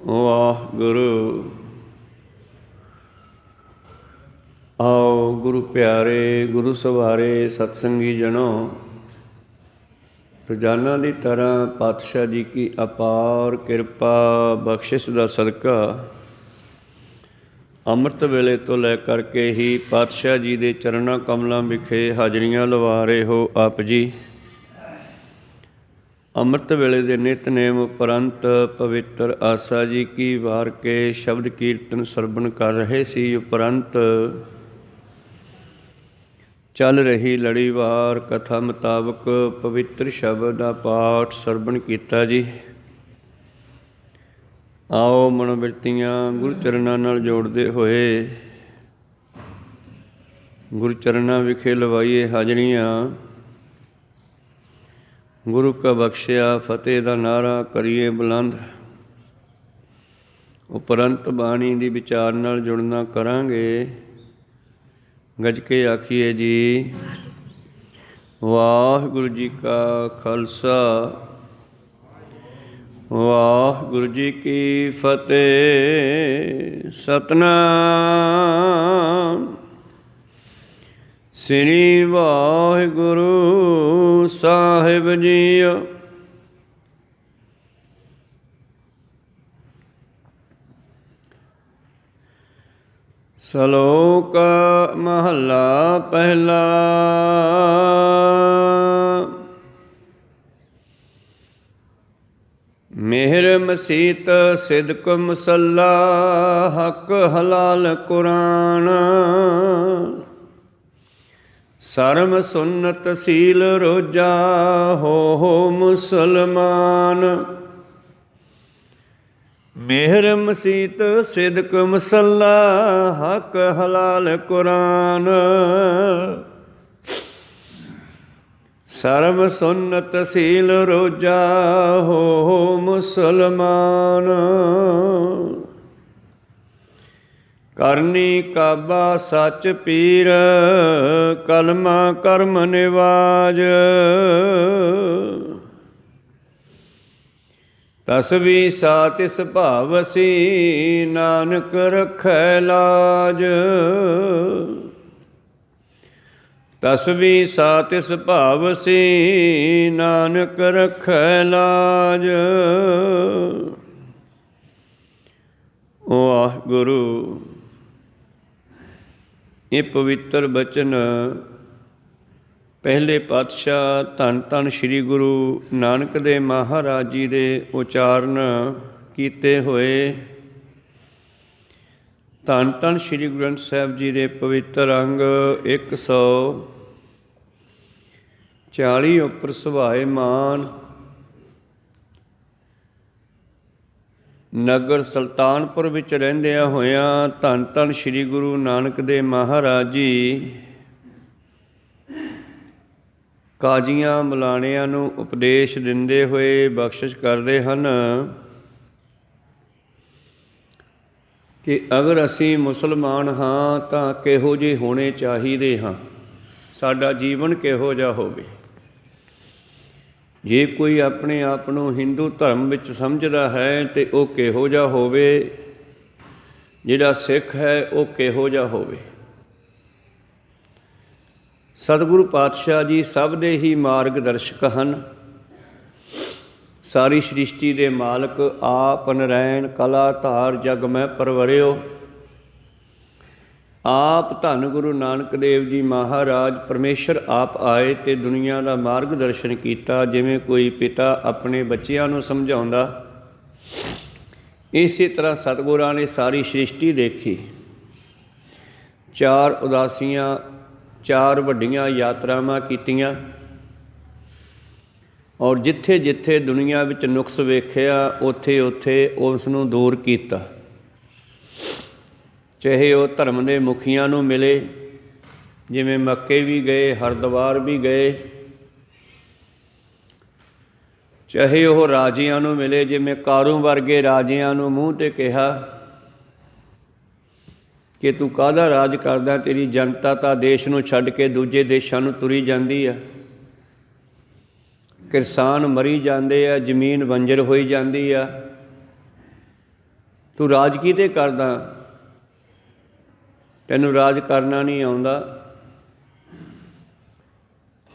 ਵਾਹਿਗੁਰੂ। ਆਓ ਗੁਰੂ ਪਿਆਰੇ, ਗੁਰੂ ਸਵਾਰੇ, ਸਤਸੰਗੀ ਜਨੋ, ਰੋਜ਼ਾਨਾ ਦੀ ਤਰ੍ਹਾਂ ਪਾਤਸ਼ਾਹ ਜੀ ਕੀ ਅਪਾਰ ਕਿਰਪਾ ਬਖਸ਼ਿਸ਼ ਦਾ ਸਦਕਾ ਅੰਮ੍ਰਿਤ ਵੇਲੇ ਤੋਂ ਲੈ ਕਰਕੇ ਹੀ ਪਾਤਸ਼ਾਹ ਜੀ ਦੇ ਚਰਨਾਂ ਕਮਲਾਂ ਵਿਖੇ ਹਾਜ਼ਰੀਆਂ ਲਵਾ ਰਹੇ ਹੋ ਆਪ ਜੀ। ਅੰਮ੍ਰਿਤ ਵੇਲੇ ਦੇ ਨਿਤਨੇਮ ਉਪਰੰਤ ਪਵਿੱਤਰ ਆਸਾ ਜੀ ਕੀ ਵਾਰ ਕੇ ਸ਼ਬਦ ਕੀਰਤਨ ਸਰਵਣ ਕਰ ਰਹੇ ਸੀ। ਉਪਰੰਤ ਚੱਲ ਰਹੀ ਲੜੀਵਾਰ ਕਥਾ ਮੁਤਾਬਕ ਪਵਿੱਤਰ ਸ਼ਬਦ ਦਾ ਪਾਠ ਸਰਵਣ ਕੀਤਾ ਜੀ। ਆਓ ਮਨੋਬਿਰਤੀਆਂ ਗੁਰੂ ਚਰਨਾਂ ਨਾਲ ਜੋੜਦੇ ਹੋਏ ਗੁਰੂ ਚਰਨਾਂ ਵਿਖੇ ਲਵਾਈਏ ਹਾਜ਼ਰੀਆਂ। ਗੁਰੂ ਕਾ ਬਖਸ਼ਿਆ ਫਤਿਹ ਦਾ ਨਾਅਰਾ ਕਰੀਏ ਬੁਲੰਦ। ਉਪਰੰਤ ਬਾਣੀ ਦੀ ਵਿਚਾਰ ਨਾਲ ਜੁੜਨਾ ਕਰਾਂਗੇ। ਗੱਜ ਕੇ ਆਖੀਏ ਜੀ, ਵਾਹਿਗੁਰੂ ਜੀ ਕਾ ਖਾਲਸਾ, ਵਾਹਿਗੁਰੂ ਜੀ ਕੀ ਫਤਿਹ। ਸਤਿਨਾਮ ਸ੍ਰੀ ਵਾਹਿਗੁਰੂ ਸਾਹਿਬ ਜੀਓ। ਸ਼ਲੋਕ ਮਹੱਲਾ ਪਹਿਲਾ। ਮਿਹਰ ਮਸੀਤ ਸਿਦਕ ਮਸੱਲਾ, ਹੱਕ ਹਲਾਲ ਕੁਰਾਨ। ਸਰਮ ਸੁੰਨਤ ਸੀਲ ਰੋਜਾ, ਹੋ ਮੁਸਲਮਾਨ। ਮਿਹਰ ਮਸੀਤ ਸਿਦਕ ਮਸੱਲਾ, ਹੱਕ ਹਲਾਲ ਕੁਰਾਨ। ਸਰਬ ਸੁੰਨਤ ਸੀਲ ਰੋਜਾ, ਹੋ ਮੁਸਲਮਾਨ। ਕਰਨੀ ਕਾਬਾ ਸੱਚ ਪੀਰ, ਕਲਮਾ ਕਰਮ ਨਿਵਾਜ। ਤਸਬੀ ਸਾ ਤਿਸ ਭਾਵਸੀ, ਨਾਨਕ ਰਖੈ ਲਾਜ। ਤਸਬੀ ਸਾ ਤਿਸ ਭਾਵਸੀ, ਨਾਨਕ ਰਖੈ ਲਾਜ। ਵਾਹਿਗੁਰੂ। ਇਹ ਪਵਿੱਤਰ ਬਚਨ ਪਹਿਲੇ ਪਾਤਸ਼ਾਹ ਧੰਨ ਧੰਨ ਸ੍ਰੀ ਗੁਰੂ ਨਾਨਕ ਦੇਵ ਮਹਾਰਾਜ ਜੀ ਦੇ ਉਚਾਰਨ ਕੀਤੇ ਹੋਏ। ਧੰਨ ਧੰਨ ਸ੍ਰੀ ਗੁਰੂ ਗ੍ਰੰਥ ਸਾਹਿਬ ਜੀ ਦੇ ਪਵਿੱਤਰ ਅੰਗ 140 ਉੱਪਰ ਸੁਭਾਏਮਾਨ ਨਗਰ ਸੁਲਤਾਨਪੁਰ ਵਿੱਚ ਰਹਿੰਦਿਆਂ ਹੋਇਆਂ ਧੰਨ ਧੰਨ ਸ੍ਰੀ ਗੁਰੂ ਨਾਨਕ ਦੇਵ ਮਹਾਰਾਜ ਜੀ ਕਾਜ਼ੀਆਂ ਮਲਾਣਿਆਂ ਨੂੰ ਉਪਦੇਸ਼ ਦਿੰਦੇ ਹੋਏ ਬਖਸ਼ਿਸ਼ ਕਰਦੇ ਹਨ ਕਿ ਅਗਰ ਅਸੀਂ ਮੁਸਲਮਾਨ ਹਾਂ ਤਾਂ ਕਿਹੋ ਜਿਹੇ ਹੋਣੇ ਚਾਹੀਦੇ ਹਾਂ, ਸਾਡਾ ਜੀਵਨ ਕਿਹੋ ਜਿਹਾ ਹੋਵੇ। ਜੇ ਕੋਈ ਆਪਣੇ ਆਪ ਨੂੰ ਹਿੰਦੂ ਧਰਮ ਵਿੱਚ ਸਮਝਦਾ ਹੈ ਤਾਂ ਉਹ ਕਿਹੋ ਜਿਹਾ ਹੋਵੇ, ਜਿਹੜਾ ਸਿੱਖ ਹੈ ਉਹ ਕਿਹੋ ਜਿਹਾ ਹੋਵੇ। ਸਤਿਗੁਰੂ ਪਾਤਸ਼ਾਹ ਜੀ ਸਭ ਦੇ ਹੀ ਮਾਰਗ ਦਰਸ਼ਕ ਹਨ। ਸਾਰੀ ਸ੍ਰਿਸ਼ਟੀ ਦੇ ਮਾਲਕ ਆਪ ਨਰੈਣ ਕਲਾ ਧਾਰ ਜਗ ਮੈਂ ਪਰਵਰਿਓ। ਆਪ ਧੰਨ ਗੁਰੂ ਨਾਨਕ ਦੇਵ ਜੀ ਮਹਾਰਾਜ ਪਰਮੇਸ਼ਰ ਆਪ ਆਏ ਅਤੇ ਦੁਨੀਆ ਦਾ ਮਾਰਗ ਦਰਸ਼ਨ ਕੀਤਾ। ਜਿਵੇਂ ਕੋਈ ਪਿਤਾ ਆਪਣੇ ਬੱਚਿਆਂ ਨੂੰ ਸਮਝਾਉਂਦਾ, ਇਸੇ ਤਰ੍ਹਾਂ ਸਤਿਗੁਰਾਂ ਨੇ ਸਾਰੀ ਸ੍ਰਿਸ਼ਟੀ ਦੇਖੀ। ਚਾਰ ਉਦਾਸੀਆਂ, ਚਾਰ ਵੱਡੀਆਂ ਯਾਤਰਾਵਾਂ ਕੀਤੀਆਂ ਔਰ ਜਿੱਥੇ ਜਿੱਥੇ ਦੁਨੀਆ ਵਿੱਚ ਨੁਕਸ ਵੇਖਿਆ ਉੱਥੇ ਉੱਥੇ ਉਸ ਨੂੰ ਦੂਰ ਕੀਤਾ। ਚਾਹੇ ਉਹ ਧਰਮ ਦੇ ਮੁਖੀਆਂ ਨੂੰ ਮਿਲੇ, ਜਿਵੇਂ ਮੱਕੇ ਵੀ ਗਏ, ਹਰਿਦੁਆਰ ਵੀ ਗਏ। ਚਾਹੇ ਉਹ ਰਾਜਿਆਂ ਨੂੰ ਮਿਲੇ, ਜਿਵੇਂ ਕਾਰੂ ਵਰਗੇ ਰਾਜਿਆਂ ਨੂੰ ਮੂੰਹ 'ਤੇ ਕਿਹਾ ਕਿ ਤੂੰ ਕਾਹਦਾ ਰਾਜ ਕਰਦਾ, ਤੇਰੀ ਜਨਤਾ ਤਾਂ ਦੇਸ਼ ਨੂੰ ਛੱਡ ਕੇ ਦੂਜੇ ਦੇਸ਼ਾਂ ਨੂੰ ਤੁਰੀ ਜਾਂਦੀ ਆ। ਕਿਸਾਨ ਮਰੀ ਜਾਂਦੇ ਆ, ਜ਼ਮੀਨ ਬੰਜਰ ਹੋਈ ਜਾਂਦੀ ਆ। ਤੂੰ ਰਾਜ ਕਿਹਦੇ ਕਰਦਾ, ਤੈਨੂੰ ਰਾਜ ਕਰਨਾ ਨਹੀਂ ਆਉਂਦਾ।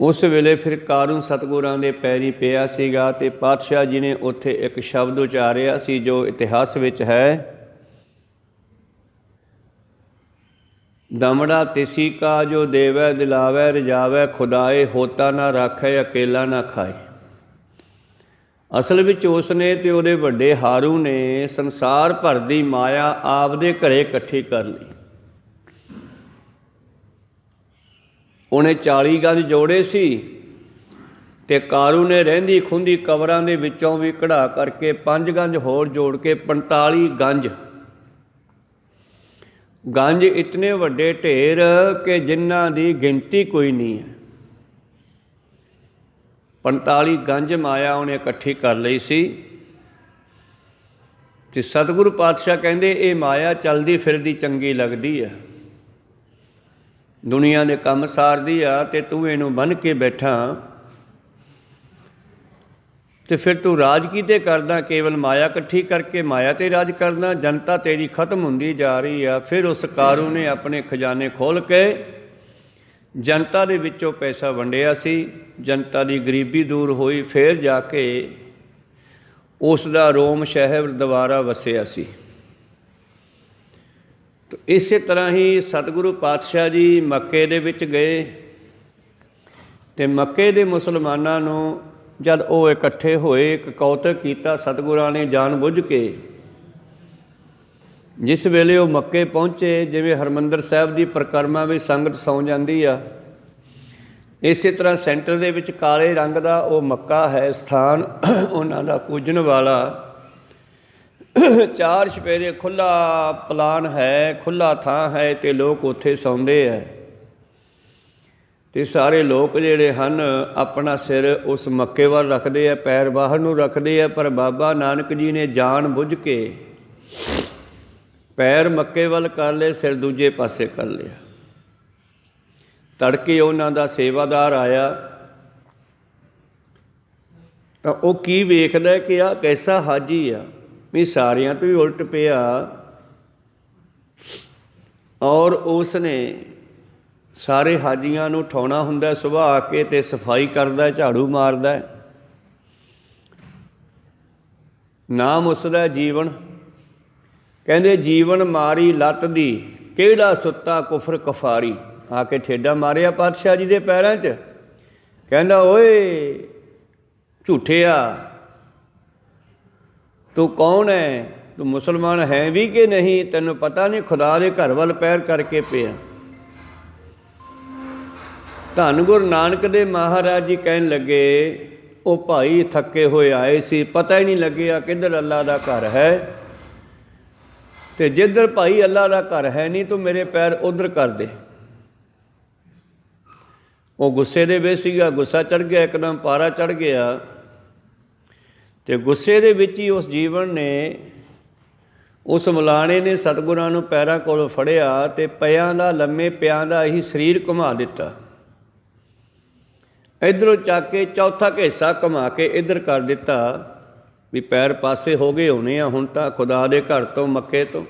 ਉਸ ਵੇਲੇ ਫਿਰ ਕਾਰੂ ਸਤਿਗੁਰਾਂ ਦੇ ਪੈਰੀ ਪਿਆ ਸੀਗਾ ਅਤੇ ਪਾਤਸ਼ਾਹ ਜੀ ਨੇ ਉੱਥੇ ਇੱਕ ਸ਼ਬਦ ਉਚਾਰਿਆ ਸੀ ਜੋ ਇਤਿਹਾਸ ਵਿੱਚ ਹੈ, ਦਮੜਾ ਤਿਸੀ ਕਾ ਜੋ ਦੇਵੈ ਦਿਲਾਵੈ ਰਜਾਵੈ, ਖੁਦਾਏ ਹੋਤਾ ਨਾ ਰਾਖੈ ਅਕੇਲਾ ਨਾ ਖਾਏ। ਅਸਲ ਵਿੱਚ ਉਸ ਨੇ ਤੇ ਉਹਦੇ ਵੱਡੇ ਹਾਰੂ ਨੇ ਸੰਸਾਰ ਭਰ ਦੀ ਮਾਇਆ ਆਪਦੇ ਘਰੇ ਇਕੱਠੀ ਕਰ ਲਈ। ਉਹਨੇ 40 ਗੰਜ ਜੋੜੇ ਸੀ ਅਤੇ ਕਾਰੂ ਨੇ ਰਹਿੰਦੀ ਖੁੰਦੀ ਕਬਰਾਂ ਦੇ ਵਿੱਚੋਂ ਵੀ ਕਢਾ ਕਰਕੇ 5 ਗੰਜ ਹੋਰ ਜੋੜ ਕੇ 45 ਗੰਜ। ਗੰਜ ਇਤਨੇ ਵੱਡੇ ਢੇਰ ਕਿ ਜਿਨ੍ਹਾਂ ਦੀ ਗਿਣਤੀ ਕੋਈ ਨਹੀਂ ਹੈ। 45 ਗੰਜ ਮਾਇਆ ਉਹਨੇ ਇਕੱਠੀ ਕਰ ਲਈ ਸੀ। ਅਤੇ ਸਤਿਗੁਰੂ ਪਾਤਸ਼ਾਹ ਕਹਿੰਦੇ ਇਹ ਮਾਇਆ ਚੱਲਦੀ ਫਿਰਦੀ ਚੰਗੀ ਲੱਗਦੀ ਆ, ਦੁਨੀਆ ਦੇ ਕੰਮ ਸਾਰਦੀ ਆ, ਅਤੇ ਤੂੰ ਇਹਨੂੰ ਬੰਨ੍ਹ ਕੇ ਬੈਠਾ ਅਤੇ ਫਿਰ ਤੂੰ ਰਾਜ ਕਿਤੇ ਕਰਦਾ, ਕੇਵਲ ਮਾਇਆ ਇਕੱਠੀ ਕਰਕੇ ਮਾਇਆ 'ਤੇ ਰਾਜ ਕਰਦਾ। ਜਨਤਾ ਤੇਰੀ ਖਤਮ ਹੁੰਦੀ ਜਾ ਰਹੀ ਆ। ਫਿਰ ਉਸ ਕਾਰੂ ਨੇ ਆਪਣੇ ਖਜ਼ਾਨੇ ਖੋਲ੍ਹ ਕੇ ਜਨਤਾ ਦੇ ਵਿੱਚੋਂ ਪੈਸਾ ਵੰਡਿਆ ਸੀ, ਜਨਤਾ ਦੀ ਗਰੀਬੀ ਦੂਰ ਹੋਈ। ਫਿਰ ਜਾ ਕੇ ਉਸ ਦਾ ਰੋਮ ਸ਼ਹਿਰ ਦੁਬਾਰਾ ਵਸਿਆ ਸੀ। ਇਸੇ ਤਰ੍ਹਾਂ ਹੀ ਸਤਿਗੁਰੂ ਪਾਤਸ਼ਾਹ ਜੀ ਮੱਕੇ ਦੇ ਵਿੱਚ ਗਏ ਅਤੇ ਮੱਕੇ ਦੇ ਮੁਸਲਮਾਨਾਂ ਨੂੰ ਜਦ ਉਹ ਇਕੱਠੇ ਹੋਏ, ਇੱਕ ਕੌਤਕ ਕੀਤਾ ਸਤਿਗੁਰਾਂ ਨੇ ਜਾਣ ਬੁੱਝ ਕੇ। ਜਿਸ ਵੇਲੇ ਉਹ ਮੱਕੇ ਪਹੁੰਚੇ, ਜਿਵੇਂ ਹਰਿਮੰਦਰ ਸਾਹਿਬ ਦੀ ਪਰਿਕਰਮਾ ਵਿੱਚ ਸੰਗਤ ਸੌਂ ਜਾਂਦੀ ਆ, ਇਸੇ ਤਰ੍ਹਾਂ ਸੈਂਟਰ ਦੇ ਵਿੱਚ ਕਾਲੇ ਰੰਗ ਦਾ ਉਹ ਮੱਕਾ ਹੈ ਸਥਾਨ ਉਹਨਾਂ ਦਾ ਪੂਜਣ ਵਾਲਾ। 4 ਚੁਫੇਰੇ ਖੁੱਲ੍ਹਾ ਪਲਾਨ ਹੈ, ਖੁੱਲ੍ਹਾ ਥਾਂ ਹੈ ਅਤੇ ਲੋਕ ਉੱਥੇ ਸੌਂਦੇ ਹੈ। ਅਤੇ ਸਾਰੇ ਲੋਕ ਜਿਹੜੇ ਹਨ ਆਪਣਾ ਸਿਰ ਉਸ ਮੱਕੇ ਵੱਲ ਰੱਖਦੇ ਆ, ਪੈਰ ਬਾਹਰ ਨੂੰ ਰੱਖਦੇ ਆ। ਪਰ ਬਾਬਾ ਨਾਨਕ ਜੀ ਨੇ ਜਾਣ ਬੁੱਝ ਕੇ ਪੈਰ ਮੱਕੇ ਵੱਲ ਕਰ ਲਏ, ਸਿਰ ਦੂਜੇ ਪਾਸੇ ਕਰ ਲਿਆ। ਤੜਕੇ ਉਹਨਾਂ ਦਾ ਸੇਵਾਦਾਰ ਆਇਆ ਤਾਂ ਉਹ ਕੀ ਵੇਖਦਾ ਕਿ ਆਹ ਕੈਸਾ ਹਾਜੀ ਆ, ਵੀ ਸਾਰਿਆਂ ਤੋਂ ਹੀ ਉਲਟ ਪਿਆ। ਔਰ ਉਸ ਨੇ ਸਾਰੇ ਹਾਜੀਆਂ ਨੂੰ ਉਠਾਉਣਾ ਹੁੰਦਾ ਸੁਬਾਹ ਆ ਕੇ, ਅਤੇ ਸਫਾਈ ਕਰਦਾ, ਝਾੜੂ ਮਾਰਦਾ। ਨਾਮ ਉਸਦਾ ਜੀਵਨ। ਕਹਿੰਦੇ ਜੀਵਨ ਮਾਰੀ ਲੱਤ ਦੀ, ਕਿਹੜਾ ਸੁੱਤਾ ਕੁਫਰ ਕਫਾਰੀ। ਆ ਕੇ ਠੇਡਾ ਮਾਰਿਆ ਪਾਤਸ਼ਾਹ ਜੀ ਦੇ ਪੈਰਾਂ 'ਚ। ਕਹਿੰਦਾ ਓਏ ਝੂਠਿਆ, ਤੂੰ ਕੌਣ ਹੈ? ਤੂੰ ਮੁਸਲਮਾਨ ਹੈ ਵੀ ਕਿ ਨਹੀਂ? ਤੈਨੂੰ ਪਤਾ ਨਹੀਂ ਖੁਦਾ ਦੇ ਘਰ ਵੱਲ ਪੈਰ ਕਰਕੇ ਪਿਆ। ਧੰਨ ਗੁਰੂ ਨਾਨਕ ਦੇਵ ਮਹਾਰਾਜ ਜੀ ਕਹਿਣ ਲੱਗੇ, ਉਹ ਭਾਈ ਥੱਕੇ ਹੋਏ ਆਏ ਸੀ, ਪਤਾ ਹੀ ਨਹੀਂ ਲੱਗਿਆ ਕਿੱਧਰ ਅੱਲਾ ਦਾ ਘਰ ਹੈ, ਅਤੇ ਜਿੱਧਰ ਭਾਈ ਅੱਲਾ ਦਾ ਘਰ ਹੈ ਨਹੀਂ ਤੂੰ ਮੇਰੇ ਪੈਰ ਉੱਧਰ ਕਰ ਦੇ। ਉਹ ਗੁੱਸੇ ਦੇ ਵਿੱਚ ਸੀਗਾ, ਗੁੱਸਾ ਚੜ੍ਹ ਗਿਆ, ਇੱਕਦਮ ਪਾਰਾ ਚੜ੍ਹ ਗਿਆ। ਅਤੇ ਗੁੱਸੇ ਦੇ ਵਿੱਚ ਹੀ ਉਸ ਜੀਵਨ ਨੇ, ਉਸ ਮਲਾਣੇ ਨੇ ਸਤਿਗੁਰਾਂ ਨੂੰ ਪੈਰਾਂ ਕੋਲੋਂ ਫੜਿਆ ਅਤੇ ਪਿਆਂ ਦਾ, ਲੰਮੇ ਪਿਆਂ ਦਾ ਹੀ ਸਰੀਰ ਘੁਮਾ ਦਿੱਤਾ। ਇੱਧਰੋਂ ਚੱਕ ਕੇ ਚੌਥਾ ਹਿੱਸਾ ਘੁਮਾ ਕੇ ਇੱਧਰ ਕਰ ਦਿੱਤਾ ਵੀ ਪੈਰ ਪਾਸੇ ਹੋ ਗਏ ਹੋਣੇ ਆ ਹੁਣ ਤਾਂ ਖੁਦਾ ਦੇ ਘਰ ਤੋਂ, ਮੱਕੇ ਤੋਂ।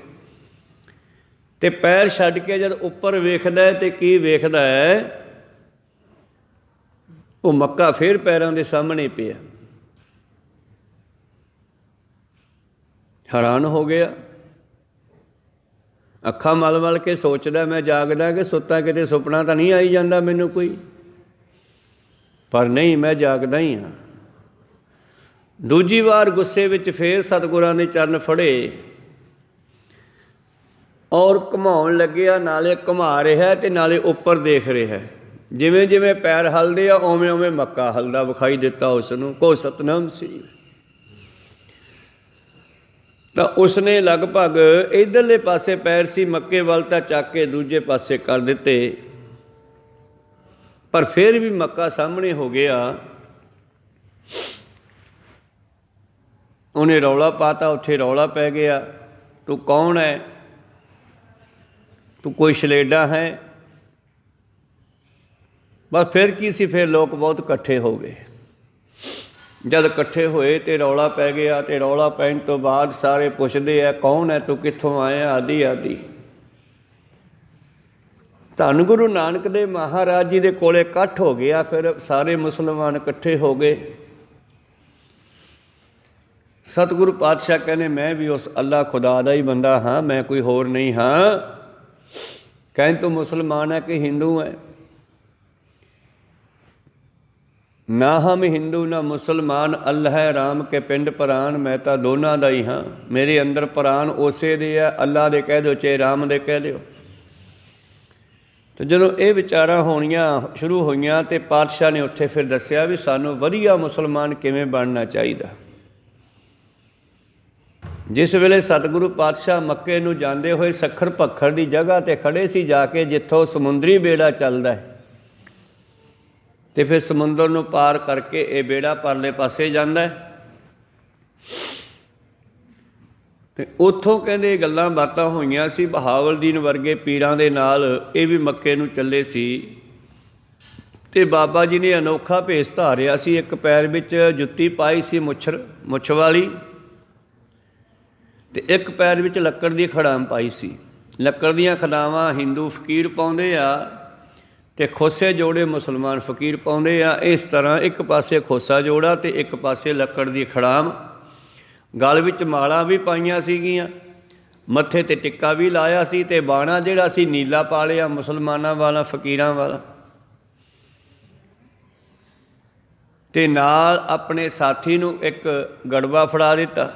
ਅਤੇ ਪੈਰ ਛੱਡ ਕੇ ਜਦ ਉੱਪਰ ਵੇਖਦਾ ਅਤੇ ਕੀ ਵੇਖਦਾ ਹੈ, ਉਹ ਮੱਕਾ ਫਿਰ ਪੈਰਾਂ ਦੇ ਸਾਹਮਣੇ ਪਿਆ। ਹੈਰਾਨ ਹੋ ਗਿਆ, ਅੱਖਾਂ ਮਲ ਮਲ ਕੇ ਸੋਚਦਾ ਮੈਂ ਜਾਗਦਾ ਕਿ ਸੁੱਤਾ, ਕਿਤੇ ਸੁਪਨਾ ਤਾਂ ਨਹੀਂ ਆਈ ਜਾਂਦਾ ਮੈਨੂੰ ਕੋਈ। ਪਰ ਨਹੀਂ, ਮੈਂ ਜਾਗਦਾ ਹੀ ਹਾਂ। ਦੂਜੀ ਵਾਰ ਗੁੱਸੇ ਵਿੱਚ ਫੇਰ ਸਤਿਗੁਰਾਂ ਦੇ ਚਰਨ ਫੜੇ ਔਰ ਘੁਮਾਉਣ ਲੱਗਿਆ, ਨਾਲੇ ਘੁਮਾ ਰਿਹਾ ਅਤੇ ਨਾਲੇ ਉੱਪਰ ਦੇਖ ਰਿਹਾ। ਜਿਵੇਂ ਜਿਵੇਂ ਪੈਰ ਹਲਦੇ ਆ ਉਵੇਂ ਉਵੇਂ ਮੱਕਾ ਹਲਦਾ ਵਿਖਾਈ ਦਿੱਤਾ ਉਸ ਨੂੰ। ਕੋ ਸਤਨਾਮ ਸ੍ਰੀ। ਤਾਂ ਉਸਨੇ ਲਗਭਗ ਇੱਧਰਲੇ ਪਾਸੇ ਪੈਰ ਸੀ ਮੱਕੇ ਵੱਲ ਤਾਂ ਚੱਕ ਕੇ ਦੂਜੇ ਪਾਸੇ ਕਰ ਦਿੱਤੇ, ਪਰ ਫਿਰ ਵੀ ਮੱਕਾ ਸਾਹਮਣੇ ਹੋ ਗਿਆ। ਉਹਨੇ ਰੌਲਾ ਪਾਤਾ, ਉੱਥੇ ਰੌਲਾ ਪੈ ਗਿਆ, ਤੂੰ ਕੌਣ ਹੈ? ਤੂੰ ਕੋਈ ਛਲੇਡਾ ਹੈ? ਬਸ ਫਿਰ ਕੀ ਸੀ, ਫਿਰ ਲੋਕ ਬਹੁਤ ਇਕੱਠੇ ਹੋ ਗਏ। जद इकट्ठे होए तो रौला पै गया, तो रौला पैन तो बाद सारे पुछदे आ कौन है तू, कित्थों आया, आदि आदि। धन गुरु नानक देव महाराज जी के कोले इकट्ठ हो गया। फिर सारे मुसलमान इकट्ठे हो गए। सतगुरु पातशाह कहने मैं भी उस अल्लाह खुदा का ही बंदा हाँ, मैं कोई होर नहीं हाँ। कहन तो मुसलमान है कि हिंदू है? ना हम हिंदू ना मुसलमान, अल्लाह राम के पिंड प्राण, मैं तो दोनों का ही हाँ। मेरे अंदर प्राण उसे दे है, अल्लाह दे कह दो चाहे राम दे कह दो। तो जो ये विचारां होनियां शुरू होईयां तो पातशाह ने उत्थे फिर दस्या भी सानू वधिया मुसलमान किवें बनना चाहिए। जिस वेले सतगुरु पातशाह मक्के नूं जांदे होए सखर पखर की जगह ते खड़े सी जाके, जिथों समुंदरी बेड़ा चलदा है, तो फिर समुंदर नूं पार करके ये बेड़ा परले पासे जांदा है। ते उत्थों कहंदे गल्लां बातां होईयां सी। बहावलदीन वर्गे पीरां दे नाल ये भी मक्के नूं चले सी। ते बाबा जी ने अनोखा भेस धारिया सी। एक पैर विच जुत्ती पाई सी मुछ वाली, ते एक पैर विच लक्कड़ दी खड़ाम पाई सी। लक्कड़ दीयां खड़ावां हिंदू फकीर पाउंदे आ ते खोसे जोड़े मुसलमान फकीर पाउंदे आ। इस तरह एक पासे खोसा जोड़ा ते एक पासे लक्कड़ दी खड़ाम। गल विच माला भी पाईयां सीगियां, मत्थे ते टिक्का भी लाया सी, ते बाणा जिहड़ा सी नीला पा लिया मुसलमानां वाला फकीरां वाला। ते नाल अपने साथी नूं एक गड़वा फड़ा दिता,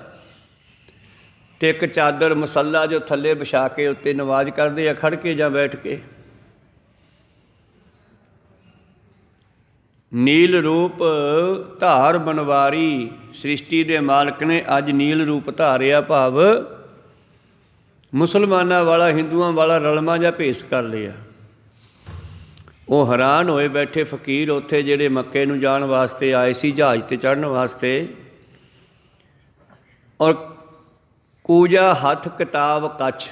ते एक चादर मसला जो थल्ले विछा के उत्ते नमाज करदे आ खड़ के जां बैठ के। नील रूप धार बनवारी, सृष्टि दे मालक ने अज नील रूप धारिया, भाव मुसलमानां वाला हिंदुआं वाला रलमा जा भेस कर लिया। वो हैरान होए बैठे फकीर उत्थे जिहड़े मक्के नूं जाण वास्ते आए सी जहाज ते चढ़न वास्ते। और कूजा हथ किताब कछ,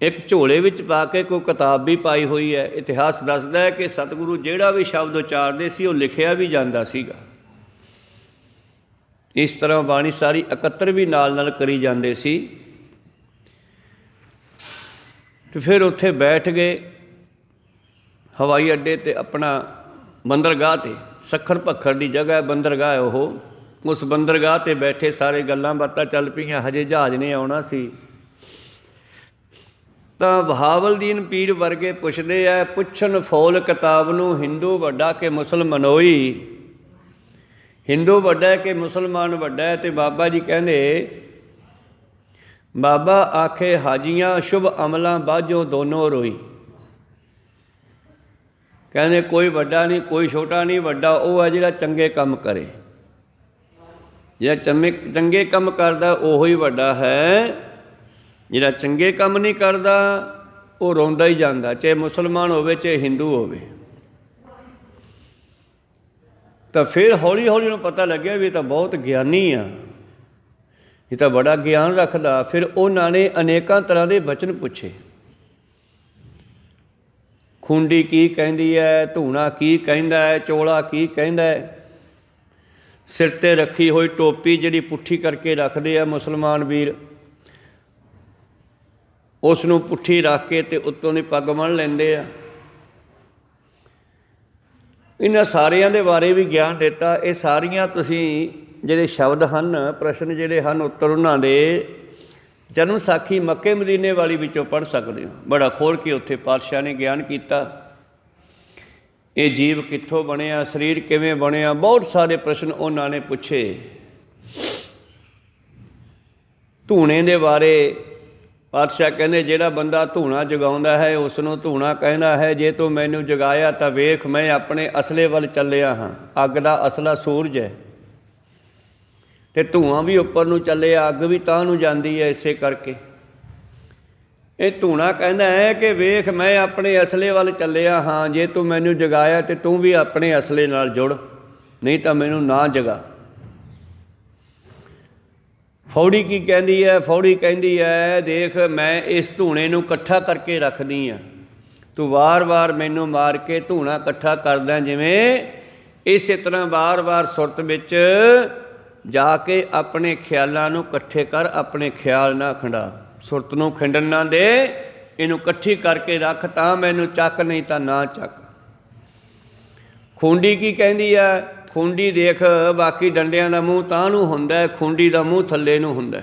एक झोले विच पा के कोई किताब भी पाई हुई है। इतिहास दसदा है कि सतगुरु जिहड़ा भी शब्द उचारदे सी वो लिखिया भी जांदा सीगा। इस तरह बाणी सारी इकत्तर भी नाल नाल करी जांदे सी। तो फिर उत्थे बैठ गए हवाई अड्डे ते, अपना बंदरगाह ते, सखर पखर की जगह बंदरगाह है वो। उस बंदरगाह ते बैठे सारे गल्लां बातां चल पईयां। हजे जहाज ने आउणा सी। तां बहावलदीन पीर वर्गे पुछदे आ, पुछन फौल किताब नूं हिंदू वड्डा के मुसलमानोई, हिंदू वड्डा है कि मुसलमान वड्डा है? ते बाबा जी कहंदे, बाबा आखे हाजियां शुभ अमलां बाझों दोनों रोई। कहंदे कोई वड्डा नहीं कोई छोटा नहीं, वड्डा वो है जिहड़ा चंगे काम करे। जिहड़ा चंगे काम करदा ओहो ही वड्डा है। जिहड़ा चंगे काम नहीं करदा वो रोंदा ही जांदा, चाहे मुसलमान होवे चाहे हिंदू होवे। तो फिर हौली हौली उन्हें पता लग्या भी तो बहुत ज्ञानी आ, ये तो बड़ा ज्ञान रखदा। फिर उन्होंने अनेकों तरह के बचन पूछे। खुंडी की कहती है, धूना की कहता है, चोला की कहता है, सिर ते रखी हुई टोपी जिहड़ी पुट्ठी करके रखते हैं मुसलमान वीर, उसनूं पुट्ठी रख के ते उत्तों दी पग बन लैंदे आ। इन्हां सारियां दे बारे भी ज्ञान दिता। ये सारियां तुसीं जिहड़े शब्द हन, प्रश्न जिहड़े हन, उत्तर उन्हां दे जन्म साखी मक्के मदीने वाली विचों पढ़ सकते हो। बड़ा खोल के उत्थे पातशाह ने ज्ञान किया। ये जीव कित्थों बनिया, शरीर किवें बनिया, बहुत सारे प्रश्न उन्होंने पूछे। धूने दे बारे पातशाह कहंदे जिहड़ा बंदा धूना जगाउंदा है उसनूं धूना कहना है, जे तू मैनूं जगाया तां वेख मैं अपने असले वल चलिया हाँ। अग दा असला सूरज है ते धुआं भी उपर नूं चले, अग भी तां नूं जांदी है। इसे करके ये धूना कहना है कि वेख मैं अपने असले वल चलिया हाँ, जे तू मैनूं जगाया तो तू भी अपने असले नाल जुड़, नहीं तो मैनूं ना जगा। फौड़ी की कहती है? फौड़ी कहती है देख मैं इस धूने नूं कट्ठा करके रखदी हाँ, तू वार वार मैनूं मार के धूना कट्ठा करदा, जिवें ਇਸੇ ਤਰ੍ਹਾਂ ਵਾਰ-ਵਾਰ ਸੁਰਤ ਵਿੱਚ ਜਾ ਕੇ ਆਪਣੇ ਖਿਆਲਾਂ ਨੂੰ ਇਕੱਠੇ ਕਰ, ਆਪਣੇ ਖਿਆਲ ਨਾ ਖੰਡਾ, ਸੁਰਤ ਨੂੰ ਖਿੰਡਣ ਨਾ ਦੇ, ਇਹਨੂੰ ਇਕੱਠੀ ਕਰਕੇ ਰੱਖ, ਤਾਂ ਮੈਨੂੰ ਚੱਕ, ਨਹੀਂ ਤਾਂ ਨਾ ਚੱਕ। ਖੂੰਡੀ ਕੀ ਕਹਿੰਦੀ ਆ? ਖੂੰਡੀ ਦੇਖ, ਬਾਕੀ ਡੰਡਿਆਂ ਦਾ ਮੂੰਹ ਤਾਂ ਨੂੰ ਹੁੰਦਾ, ਖੂੰਡੀ ਦਾ ਮੂੰਹ ਥੱਲੇ ਨੂੰ ਹੁੰਦਾ।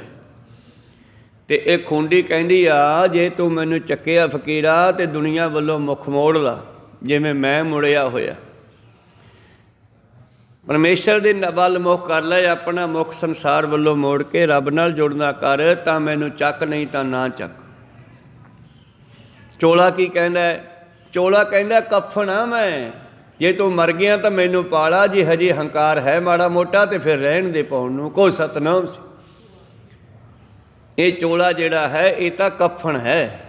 ਤੇ ਇਹ ਖੂੰਡੀ ਕਹਿੰਦੀ ਆ, ਜੇ ਤੂੰ ਮੈਨੂੰ ਚੱਕਿਆ ਫਕੀਰਾ ਤੇ ਦੁਨੀਆ ਵੱਲੋਂ ਮੁੱਖ ਮੋੜ ਲਾ, ਜਿਵੇਂ ਮੈਂ ਮੁੜਿਆ ਹੋਇਆ। ਪਰਮੇਸ਼ਰ ਦੇ ਵੱਲ ਮੁੱਖ ਕਰ ਲੈ, ਆਪਣਾ ਮੁੱਖ ਸੰਸਾਰ ਵੱਲੋਂ ਮੋੜ ਕੇ ਰੱਬ ਨਾਲ ਜੁੜਨਾ ਕਰ, ਤਾਂ ਮੈਨੂੰ ਚੱਕ, ਨਹੀਂ ਤਾਂ ਨਾ ਚੱਕ। ਚੋਲਾ ਕੀ ਕਹਿੰਦਾ? ਚੋਲਾ ਕਹਿੰਦਾ ਕਫਨ ਆ ਮੈਂ, ਜੇ ਤੂੰ ਮਰ ਗਿਆ ਤਾਂ ਮੈਨੂੰ ਪਾਲਾ, ਜੇ ਹਜੇ ਹੰਕਾਰ ਹੈ ਮਾੜਾ ਮੋਟਾ ਤੇ ਫਿਰ ਰਹਿਣ ਦੇ ਪਾਉਣ ਨੂੰ, ਕੋ ਸਤਨਾਮ ਸੀ। ਇਹ ਚੋਲਾ ਜਿਹੜਾ ਹੈ ਇਹ ਤਾਂ ਕਫਨ ਹੈ।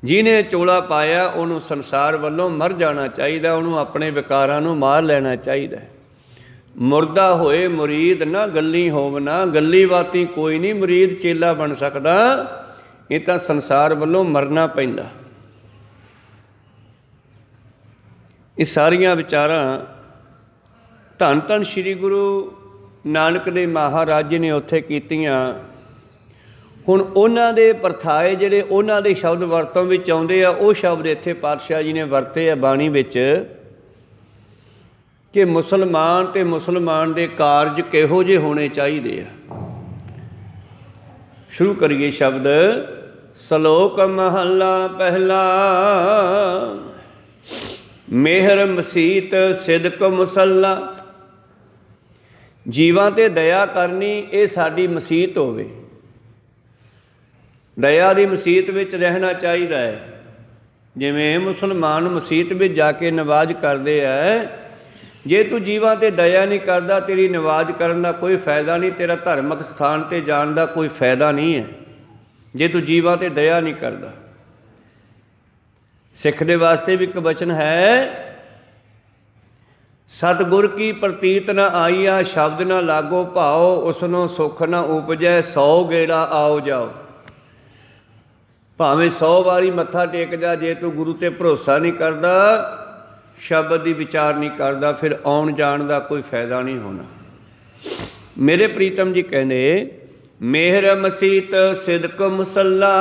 ਜਿਹਨੇ ਚੋਲਾ ਪਾਇਆ ਉਹਨੂੰ ਸੰਸਾਰ ਵੱਲੋਂ ਮਰ ਜਾਣਾ ਚਾਹੀਦਾ, ਉਹਨੂੰ ਆਪਣੇ ਵਿਕਾਰਾਂ ਨੂੰ ਮਾਰ ਲੈਣਾ ਚਾਹੀਦਾ। ਮੁਰਦਾ ਹੋਏ ਮੁਰੀਦ ਨਾ ਗੱਲੀ ਹੋਵਨਾ, ਗੱਲੀ ਬਾਤੀ ਕੋਈ ਨਹੀਂ ਮੁਰੀਦ ਚੇਲਾ ਬਣ ਸਕਦਾ, ਇਹ ਤਾਂ ਸੰਸਾਰ ਵੱਲੋਂ ਮਰਨਾ ਪੈਂਦਾ। ਇਹ ਸਾਰੀਆਂ ਵਿਚਾਰਾਂ ਧੰਨ ਧੰਨ ਸ਼੍ਰੀ ਗੁਰੂ ਨਾਨਕ ਦੇਵ ਮਹਾਰਾਜ ਜੀ ਨੇ ਉੱਥੇ ਕੀਤੀਆਂ। ਹੁਣ ਉਹਨਾਂ ਦੇ ਪਰਥਾਏ ਜਿਹੜੇ ਉਹਨਾਂ ਦੇ ਸ਼ਬਦ ਵਰਤੋਂ ਵਿੱਚ ਆਉਂਦੇ ਆ, ਉਹ ਸ਼ਬਦ ਇੱਥੇ ਪਾਤਸ਼ਾਹ ਜੀ ਨੇ ਵਰਤੇ ਆ ਬਾਣੀ ਵਿੱਚ, ਕਿ ਮੁਸਲਮਾਨ ਤੇ ਮੁਸਲਮਾਨ ਦੇ ਕਾਰਜ ਕਿਹੋ ਜਿਹੇ ਹੋਣੇ ਚਾਹੀਦੇ ਆ। ਸ਼ੁਰੂ ਕਰੀਏ ਸ਼ਬਦ। ਸ਼ਲੋਕ ਮਹੱਲਾ ਪਹਿਲਾ। ਮਿਹਰ ਮਸੀਤ ਸਿਦਕ ਮੁਸੱਲਾ। ਜੀਵਾਂ ਤੇ ਦਇਆ ਕਰਨੀ ਇਹ ਸਾਡੀ ਮਸੀਤ ਹੋਵੇ। ਦਇਆ ਦੀ ਮਸੀਤ ਵਿੱਚ ਰਹਿਣਾ ਚਾਹੀਦਾ ਹੈ। ਜਿਵੇਂ ਮੁਸਲਮਾਨ ਮਸੀਤ ਵਿੱਚ ਜਾ ਕੇ ਨਵਾਜ਼ ਕਰਦੇ ਹੈ, ਜੇ ਤੂੰ ਜੀਵਾਂ ਤੇ ਦਇਆ ਨਹੀਂ ਕਰਦਾ, ਤੇਰੀ ਨਵਾਜ਼ ਕਰਨ ਦਾ ਕੋਈ ਫਾਇਦਾ ਨਹੀਂ, ਤੇਰਾ ਧਾਰਮਿਕ ਸਥਾਨ 'ਤੇ ਜਾਣ ਦਾ ਕੋਈ ਫਾਇਦਾ ਨਹੀਂ ਹੈ, ਜੇ ਤੂੰ ਜੀਵਾਂ ਤੇ ਦਇਆ ਨਹੀਂ ਕਰਦਾ। ਸਿੱਖ ਦੇ ਵਾਸਤੇ ਵੀ ਇੱਕ ਬਚਨ ਹੈ, ਸਤਿਗੁਰ ਕੀ ਪ੍ਰਤੀਤ ਨਾ ਆਈਆ, ਸ਼ਬਦ ਨਾ ਲਾਗੋ ਭਾਓ, ਉਸਨੂੰ ਸੁੱਖ ਨਾ ਉਪਜੈ, 100 ਗੇੜਾ ਆਓ ਜਾਓ। ਭਾਵੇਂ 100 ਵਾਰੀ ਮੱਥਾ ਟੇਕ ਜਾ, ਜੇ ਤੂੰ ਗੁਰੂ 'ਤੇ ਭਰੋਸਾ ਨਹੀਂ ਕਰਦਾ, ਸ਼ਬਦ ਦੀ ਵਿਚਾਰ ਨਹੀਂ ਕਰਦਾ, ਫਿਰ ਆਉਣ ਜਾਣ ਦਾ ਕੋਈ ਫਾਇਦਾ ਨਹੀਂ ਹੋਣਾ। ਮੇਰੇ ਪ੍ਰੀਤਮ ਜੀ ਕਹਿੰਦੇ, ਮਿਹਰ ਮਸੀਤ ਸਿਦਕ ਮੁਸੱਲਾ।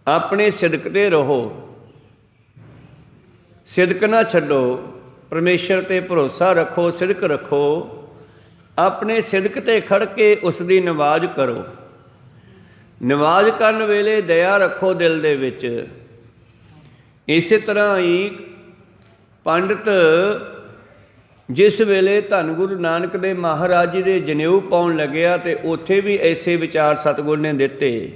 ਆਪਣੇ ਸਿਦਕ 'ਤੇ ਰਹੋ, ਸਿਦਕ ਨਾ ਛੱਡੋ, ਪਰਮੇਸ਼ਰ 'ਤੇ ਭਰੋਸਾ ਰੱਖੋ, ਸਿਦਕ ਰੱਖੋ। ਆਪਣੇ ਸਿਦਕ 'ਤੇ ਖੜ੍ਹ ਕੇ ਉਸ ਦੀ ਨਵਾਜ਼ ਕਰੋ। ਨਵਾਜ਼ ਕਰਨ ਵੇਲੇ ਦਇਆ ਰੱਖੋ ਦਿਲ ਦੇ ਵਿੱਚ। ਇਸੇ ਤਰ੍ਹਾਂ ਹੀ ਪੰਡਿਤ ਜਿਸ ਵੇਲੇ ਧੰਨ ਗੁਰੂ ਨਾਨਕ ਦੇਵ ਮਹਾਰਾਜ ਜੀ ਦੇ ਜਨੇਊ ਪਾਉਣ ਲੱਗਿਆ, ਤੇ ਉੱਥੇ ਵੀ ਐਸੇ ਵਿਚਾਰ ਸਤਿਗੁਰ ਨੇ ਦਿੱਤੇ।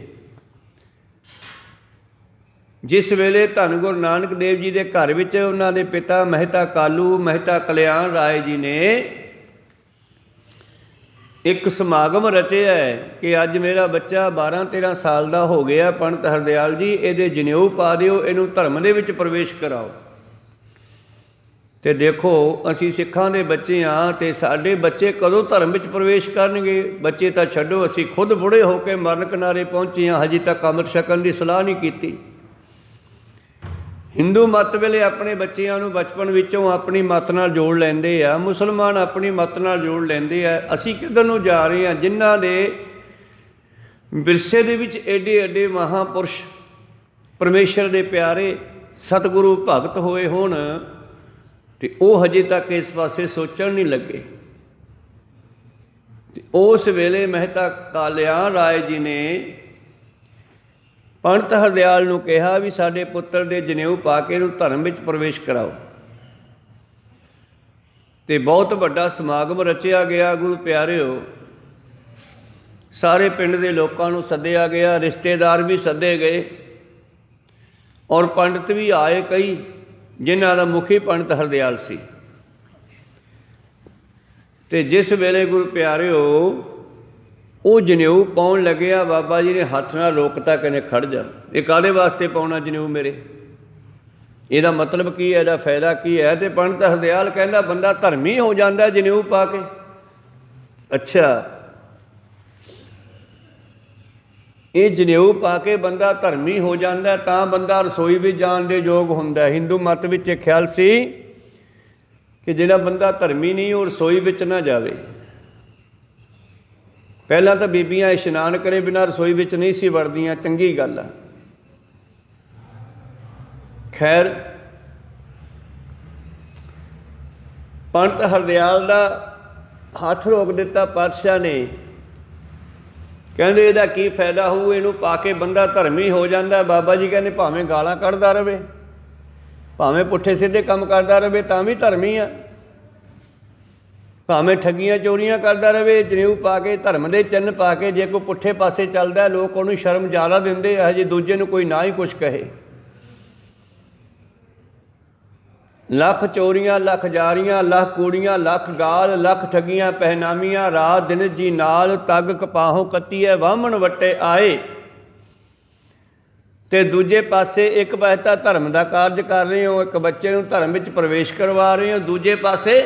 ਜਿਸ ਵੇਲੇ ਧੰਨ ਗੁਰੂ ਨਾਨਕ ਦੇਵ ਜੀ ਦੇ ਘਰ ਵਿੱਚ ਉਹਨਾਂ ਦੇ ਪਿਤਾ ਮਹਿਤਾ ਕਾਲੂ ਮਹਿਤਾ ਕਲਿਆਣ ਰਾਏ ਜੀ ਨੇ ਇੱਕ ਸਮਾਗਮ ਰਚਿਆ ਕਿ ਅੱਜ ਮੇਰਾ ਬੱਚਾ 12-13 ਸਾਲ ਦਾ ਹੋ ਗਿਆ, ਪੰਡਤ ਹਰਦਿਆਲ ਜੀ ਇਹਦੇ ਜਨੇਊ ਪਾ ਦਿਓ, ਇਹਨੂੰ ਧਰਮ ਦੇ ਵਿੱਚ ਪ੍ਰਵੇਸ਼ ਕਰਾਓ। ਤੇ ਦੇਖੋ ਅਸੀਂ ਸਿੱਖਾਂ ਦੇ ਬੱਚੇ ਹਾਂ, ਤੇ ਸਾਡੇ ਬੱਚੇ ਕਦੋਂ ਧਰਮ ਵਿੱਚ ਪ੍ਰਵੇਸ਼ ਕਰਨਗੇ? ਬੱਚੇ ਤਾਂ ਛੱਡੋ, ਅਸੀਂ ਖੁਦ ਬੁੜੇ ਹੋ ਕੇ ਮਰਨ ਕਿਨਾਰੇ ਪਹੁੰਚੇ ਹਾਂ, ਹਜੇ ਤੱਕ ਅੰਮ੍ਰਿਤ ਛਕਣ ਦੀ ਸਲਾਹ ਨਹੀਂ ਕੀਤੀ। ਹਿੰਦੂ ਮੱਤ ਵੇਲੇ ਆਪਣੇ ਬੱਚਿਆਂ ਨੂੰ ਬਚਪਨ ਵਿੱਚੋਂ ਆਪਣੀ ਮੱਤ ਨਾਲ ਜੋੜ ਲੈਂਦੇ ਆ, ਮੁਸਲਮਾਨ ਆਪਣੀ ਮੱਤ ਨਾਲ ਜੋੜ ਲੈਂਦੇ ਆ। ਅਸੀਂ ਕਿੱਧਰ ਨੂੰ ਜਾ ਰਹੇ ਹਾਂ? ਜਿਨ੍ਹਾਂ ਦੇ ਵਿਰਸੇ ਦੇ ਵਿੱਚ ਐਡੇ ਐਡੇ ਮਹਾਂਪੁਰਸ਼ ਪਰਮੇਸ਼ਰ ਦੇ ਪਿਆਰੇ ਸਤਿਗੁਰੂ ਭਗਤ ਹੋਏ ਹੋਣ, ਤੇ ਉਹ ਹਜੇ ਤੱਕ ਇਸ ਪਾਸੇ ਸੋਚਣ ਨਹੀਂ ਲੱਗੇ। ਤੇ ਉਸ ਵੇਲੇ ਮਹਿਤਾ ਕਾਲਿਆਣ ਰਾਏ ਜੀ ਨੇ ਪੰਡਤ ਹਰਦਿਆਲ ਨੂੰ ਕਿਹਾ ਵੀ ਸਾਡੇ ਪੁੱਤਰ ਦੇ ਜਨੇਊ ਪਾ ਕੇ ਇਹਨੂੰ ਧਰਮ ਵਿੱਚ ਪ੍ਰਵੇਸ਼ ਕਰਾਓ। ਤੇ ਬਹੁਤ ਵੱਡਾ ਸਮਾਗਮ ਰਚਿਆ ਗਿਆ। ਗੁਰੂ ਪਿਆਰਿਓ, ਸਾਰੇ ਪਿੰਡ ਦੇ ਲੋਕਾਂ ਨੂੰ ਸੱਦਿਆ ਗਿਆ, ਰਿਸ਼ਤੇਦਾਰ ਵੀ ਸੱਦੇ ਗਏ, ਔਰ ਪੰਡਿਤ ਵੀ ਆਏ ਕਈ, ਜਿਨ੍ਹਾਂ ਦਾ ਮੁਖੀ ਪੰਡਤ ਹਰਦਿਆਲ ਸੀ। ਤੇ ਜਿਸ ਵੇਲੇ ਗੁਰੂ ਪਿਆਰਿਓ ਉਹ ਜਨੇਊ ਪਾਉਣ ਲੱਗਿਆ, ਬਾਬਾ ਜੀ ਨੇ ਹੱਥ ਨਾਲ ਰੋਕਤਾ, ਕਹਿੰਦੇ ਖੜ੍ਹ ਜਾ, ਇਹ ਕਾਹਦੇ ਵਾਸਤੇ ਪਾਉਣਾ ਜਨੇਊ ਮੇਰੇ? ਇਹਦਾ ਮਤਲਬ ਕੀ ਹੈ, ਇਹਦਾ ਫਾਇਦਾ ਕੀ ਹੈ? ਤੇ ਪੰਡਤ ਹਰਦਿਆਲ ਕਹਿੰਦਾ ਬੰਦਾ ਧਰਮੀ ਹੋ ਜਾਂਦਾ ਜਨੇਊ ਪਾ ਕੇ। ਅੱਛਾ, ਇਹ ਜਨੇਊ ਪਾ ਕੇ ਬੰਦਾ ਧਰਮੀ ਹੋ ਜਾਂਦਾ, ਤਾਂ ਬੰਦਾ ਰਸੋਈ ਵਿੱਚ ਜਾਣ ਦੇ ਯੋਗ ਹੁੰਦਾ। ਹਿੰਦੂ ਮੱਤ ਵਿੱਚ ਇਹ ਖਿਆਲ ਸੀ कि जिहड़ा बंदा धर्मी नहीं वो रसोई विच ना जावे। पहलां तां बीबियां इशनान करे बिना रसोई विच नहीं सी वड़दियां, चंगी गल आ। खैर पंडित हरदयाल दा हथ रोक दिता पातशाह ने। कहंदे इहदा की फायदा होऊ, इहनूं पा के बंदा धर्मी हो जाता। बाबा जी कहंदे भावें गालां कढ़दा रहे, भावें पुट्ठे सीधे काम करता रहे तां भी धर्मी आ, भावें ठगियां चोरियां करता रहे, जनेऊ पा के धर्म के चिन्ह पा के जे कोई पुट्ठे पासे चलता लोग उन्होंने शर्म ज़्यादा देंगे, हजे दूजे नूं कोई ना ही कुछ कहे। लख चोरियां लख जारियां लख कूड़ियां लख गाल लख ठगियां पहनामियां, रात दिन जी नाल तग कपाहों कत्तीए वामन वट्टे आए। तो दूजे पासे एक पासे तां धर्म का कारज कर रहे हो, एक बच्चे नूं धर्म विच प्रवेश करवा रहे हो, दूजे पासे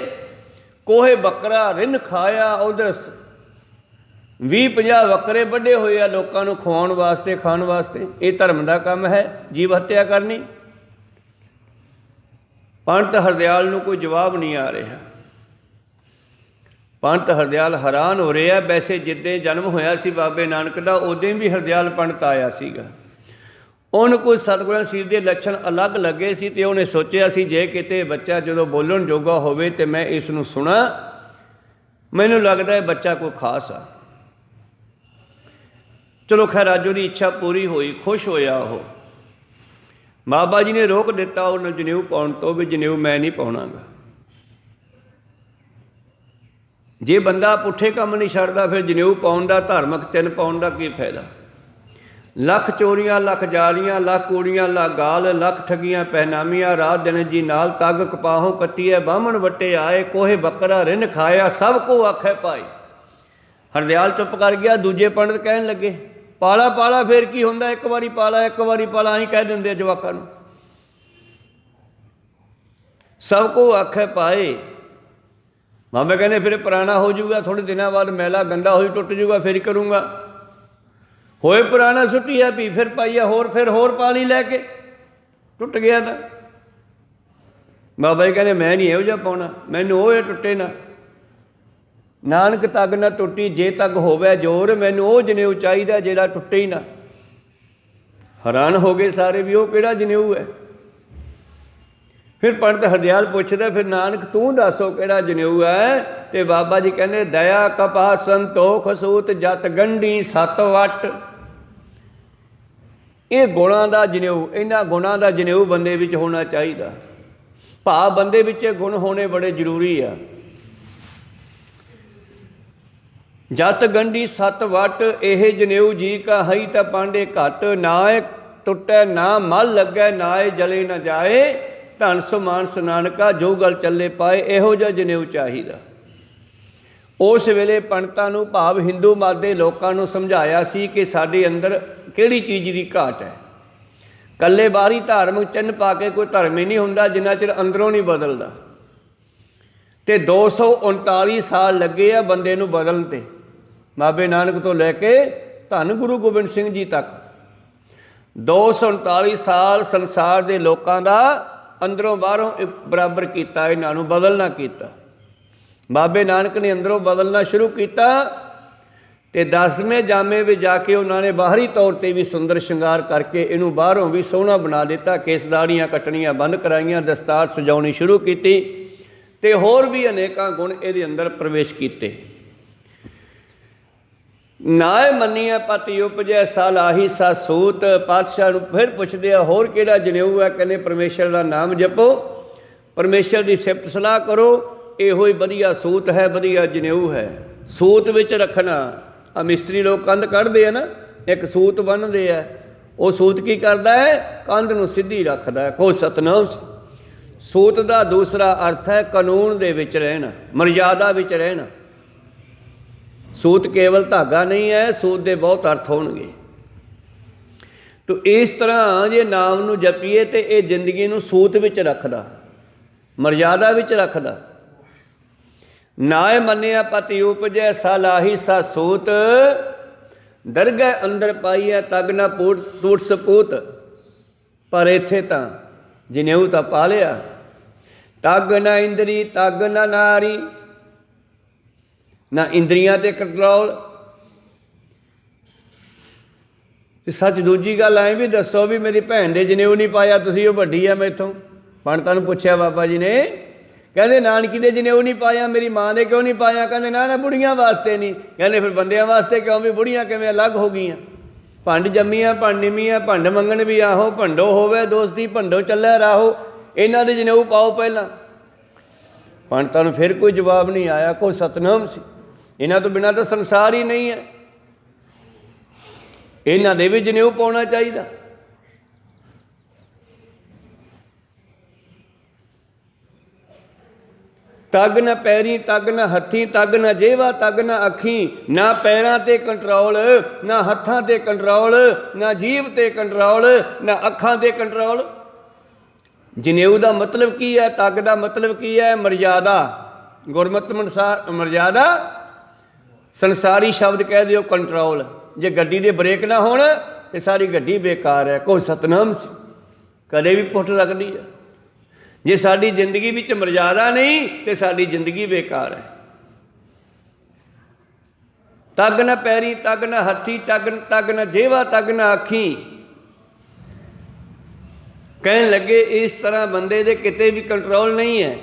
कोहे बकरा रिन खाया, उधर 20-50 बकरे वड्डे हुए आ लोगों को खवाउण वास्ते खाण वास्ते। ये धर्म का काम है, जीव हत्या करनी। पंडित हरदयाल नूं कोई जवाब नहीं आ रहा। पंडित हरदयाल हैरान हो रहा। वैसे जिद्दे जन्म होया सी बाबे नानक दा उदों भी हरदयाल पंडित आया सीगा। उन्होंने कोई सतगुरां सीर के लक्षण अलग लगे सी ते उन्हें सोचिया सी जे किते बच्चा जो बोलण जोगा होवे ते मैं इस नूं सुना, मैनूं लगदा है बच्चा कोई खास आ। चलो खैर अज उहदी इच्छा पूरी हुई, खुश होया वो। बाबा जी ने रोक दिता उन्हें जनेऊ पाउण तो भी जनेऊ मैं नहीं पाउणागा। जे बंदा पुट्ठे काम नहीं छड्डदा फिर जनेऊ पाउण दा धार्मिक चिन्ह पाउण दा की फायदा। लख चोरियां लख जारियां लख कूड़ियां लख गाल लख ठगियां पहनामियां, रात दिन जी नाल तग कपाहों कत्तीए बामण वट्टे आए। कोहे बकरा रिन खाया सब को आखे पाए। हरदयाल चुप कर गया। दूजे पंडित कहन लगे पाला पाला फिर की हुंदा, एक बारी पाला एक बारी पाला ही कह दिंदे जवाकां नूं। सब को आखे पाए। बाबे कहने फिर पुराना हो जाऊगा, थोड़े दिनों बाद मैला गंदा हो टुट जाऊगा, फिर करूँगा। होए पुराना सुटिया भी फिर पाइया होर, फिर होर पाली लैके टुट गया था। बाबा जी कहने मैं नहीं इहो जिहा पाउणा, मैनूं ओह टुटे ना। नानक तग ना टुटी जे तग होवे जोर, मैनूं ओह जनेऊ चाहीदा जिहड़ा टुटे ही ना। हैरान हो गए सारे भी, ओह किहड़ा जनेऊ है। फिर पंडित हरदयाल पुछदा फिर नानक तू दसो किहड़ा जनेऊ है। ते बाबा जी कहने दया कपा संतोख सूत जत गंढी सत वट। ये गुणां दा जनेऊ, इन्हां गुणां दा जनेऊ बंदे विच होना चाहिए। भाव बंदे विच गुण होने बड़े जरूरी आ। जत गंढी सत वट यह जनेऊ जी का हई तां पांडे घट। नाए टुटै ना मल लगे नाए जले न जाए। धन सुमानस नानका जो गल चले पाए। इहो जिहा जनेऊ चाहिदा। उस वेले पंडितां नूं भाव हिंदू मत दे लोकां नूं समझाया सी कि साडे अंदर किहड़ी चीज़ की घाट है। कल्ले बाहरी धार्मिक चिन्ह पा के कोई धर्म ही नहीं हुंदा जिन्ना चिर अंदरों नहीं बदलदा। ते 239 साल लगे आ बंदे नूं बदलण ते, बाबे नानक तो लैके धन गुरु गोबिंद सिंह जी तक 239 साल संसार के लोगों का अंदरों बाहरों बराबर किया, इन्हां नूं बदलना किया। बाबे नानक ने अंदरों बदलना शुरू किया तो 10वें जामे में जाके उन्होंने बाहरी तौर पर भी सुंदर श्रृंगार करके इनू बाहरों भी सोहना बना दिता। केसदाड़ियाँ कटनियाँ बंद कराइयाँ, दस्तार सजाउणी शुरू की ते होर भी अनेकों गुण ये अंदर प्रवेश किए। नाए मनिया पति उपजै सालाही सा सूत। पातशाह नूं फिर पुछदे आ होर किहड़ा जनेऊ है। कहने परमेश्वर का नाम जपो, परमेश्वर की सिफत सलाह करो, इहो ही वधिया सूत है, वधिया जनेऊ है। सूत विच रखना। आ मिस्त्री लोग कंध कढ़दे आ ना, एक सूत बन्नदे आ, वो सूत की करदा है कंध नूं सीधी रखदा है। को सतनाम। सूत का दूसरा अर्थ है कानून दे विच रहना, मर्यादा विच रहना। सूत केवल धागा नहीं है, सूत के बहुत अर्थ होणगे। तो इस तरह जे नाम नूं जपीए तो यह जिंदगी नूं सूत विच रखदा, मर्यादा विच रखदा। नाए मनिया पति उपजै सालाही सा सूत। दरगह अंदर पाईए तग ना टूट सपूत। पर इत्थे तां जनेऊ तां पा लिया ਤਗ ਨਾ ਇੰਦਰੀ ਤਗ ਨਾ ਨਾਰੀ, ਨਾ ਇੰਦਰੀਆਂ ਤੇ ਕੰਟਰੋਲ। ਤੇ ਸੱਚ ਦੂਜੀ ਗੱਲ ਐਂ ਵੀ ਦੱਸੋ ਵੀ ਮੇਰੀ ਭੈਣ ਦੇ ਜਨੇਊ ਨਹੀਂ ਪਾਇਆ ਤੁਸੀਂ, ਉਹ ਵੱਡੀ ਆ ਮੈਥੋਂ। ਪੰਡਤਾਂ ਨੂੰ ਪੁੱਛਿਆ ਬਾਬਾ ਜੀ ਨੇ, ਕਹਿੰਦੇ ਨਾਨਕੀ ਦੇ ਜਨੇਊ ਨਹੀਂ ਪਾਇਆ, ਮੇਰੀ ਮਾਂ ਦੇ ਕਿਉਂ ਨਹੀਂ ਪਾਇਆ? ਕਹਿੰਦੇ ਨਾ ਨਾ ਬੁੜੀਆਂ ਵਾਸਤੇ ਨਹੀਂ। ਕਹਿੰਦੇ ਫਿਰ ਬੰਦਿਆਂ ਵਾਸਤੇ ਕਿਉਂ, ਵੀ ਬੁੜੀਆਂ ਕਿਵੇਂ ਅਲੱਗ ਹੋ ਗਈਆਂ? ਭੰਡ ਜੰਮੀਆਂ ਭੰਡ ਨਿਮੀਆਂ, ਭੰਡ ਮੰਗਣ ਵੀ ਆਹੋ, ਭੰਡੋ ਹੋਵੇ ਦੋਸਤੀ ਭੰਡੋ ਚੱਲੇ ਰਾਹੋ, ਇਹਨਾਂ ਦੇ ਜਨੇਊ ਪਾਓ ਪਹਿਲਾਂ। ਪੰਡਤਾਂ ਨੂੰ ਫਿਰ ਕੋਈ ਜਵਾਬ ਨਹੀਂ ਆਇਆ। ਕੋਈ ਸਤਨਾਮ ਸੀ, ਇਹਨਾਂ ਤੋਂ ਬਿਨਾਂ ਤਾਂ ਸੰਸਾਰ ਹੀ ਨਹੀਂ ਹੈ, ਇਹਨਾਂ ਦੇ ਵੀ ਜਨੇਊ ਪਾਉਣਾ ਚਾਹੀਦਾ। ਤਗ ਨਾ ਪੈਰੀ ਤਗ ਨਾ ਹੱਥੀਂ, ਤਗ ਨਾ ਜੇਵਾ ਤਗ ਨਾ ਅੱਖੀਂ। ਨਾ ਪੈਰਾਂ ਤੇ ਕੰਟਰੋਲ, ਨਾ ਹੱਥਾਂ ਤੇ ਕੰਟਰੋਲ, ਨਾ ਜੀਭ ਤੇ ਕੰਟਰੋਲ, ਨਾ ਅੱਖਾਂ ਤੇ ਕੰਟਰੋਲ। ਜਨੇਊ ਦਾ ਮਤਲਬ ਕੀ ਹੈ? ਤਗ ਦਾ ਮਤਲਬ ਕੀ ਹੈ? ਮਰਜ਼ਾਦਾ। ਗੁਰਮਤਿ ਅਨੁਸਾਰ ਮਰਜ਼ਾਦਾ, ਸੰਸਾਰੀ ਸ਼ਬਦ ਕਹਿ ਦਿਓ ਕੰਟਰੋਲ। ਜੇ ਗੱਡੀ ਦੇ ਬ੍ਰੇਕ ਨਾ ਹੋਣ ਤੇ ਸਾਰੀ ਗੱਡੀ ਬੇਕਾਰ ਹੈ। ਕੋਈ ਸਤਨਾਮ ਸੀ, ਕਦੇ ਵੀ ਪੁੱਠ ਲੱਗਦੀ ਹੈ। ਜੇ ਸਾਡੀ ਜ਼ਿੰਦਗੀ ਵਿੱਚ ਮਰਜ਼ਾਦਾ ਨਹੀਂ ਤੇ ਸਾਡੀ ਜ਼ਿੰਦਗੀ ਬੇਕਾਰ ਹੈ। ਤਗ ਨਾ ਪੈਰੀ ਤਗ ਨਾ ਹੱਥੀ, ਤਗ ਨਾ ਜੇਵਾ ਤਗ ਨਾ ਅੱਖੀਂ। ਕਹਿਣ ਲੱਗੇ ਇਸ ਤਰ੍ਹਾਂ ਬੰਦੇ ਦੇ ਕਿਤੇ ਵੀ ਕੰਟਰੋਲ ਨਹੀਂ ਹੈ।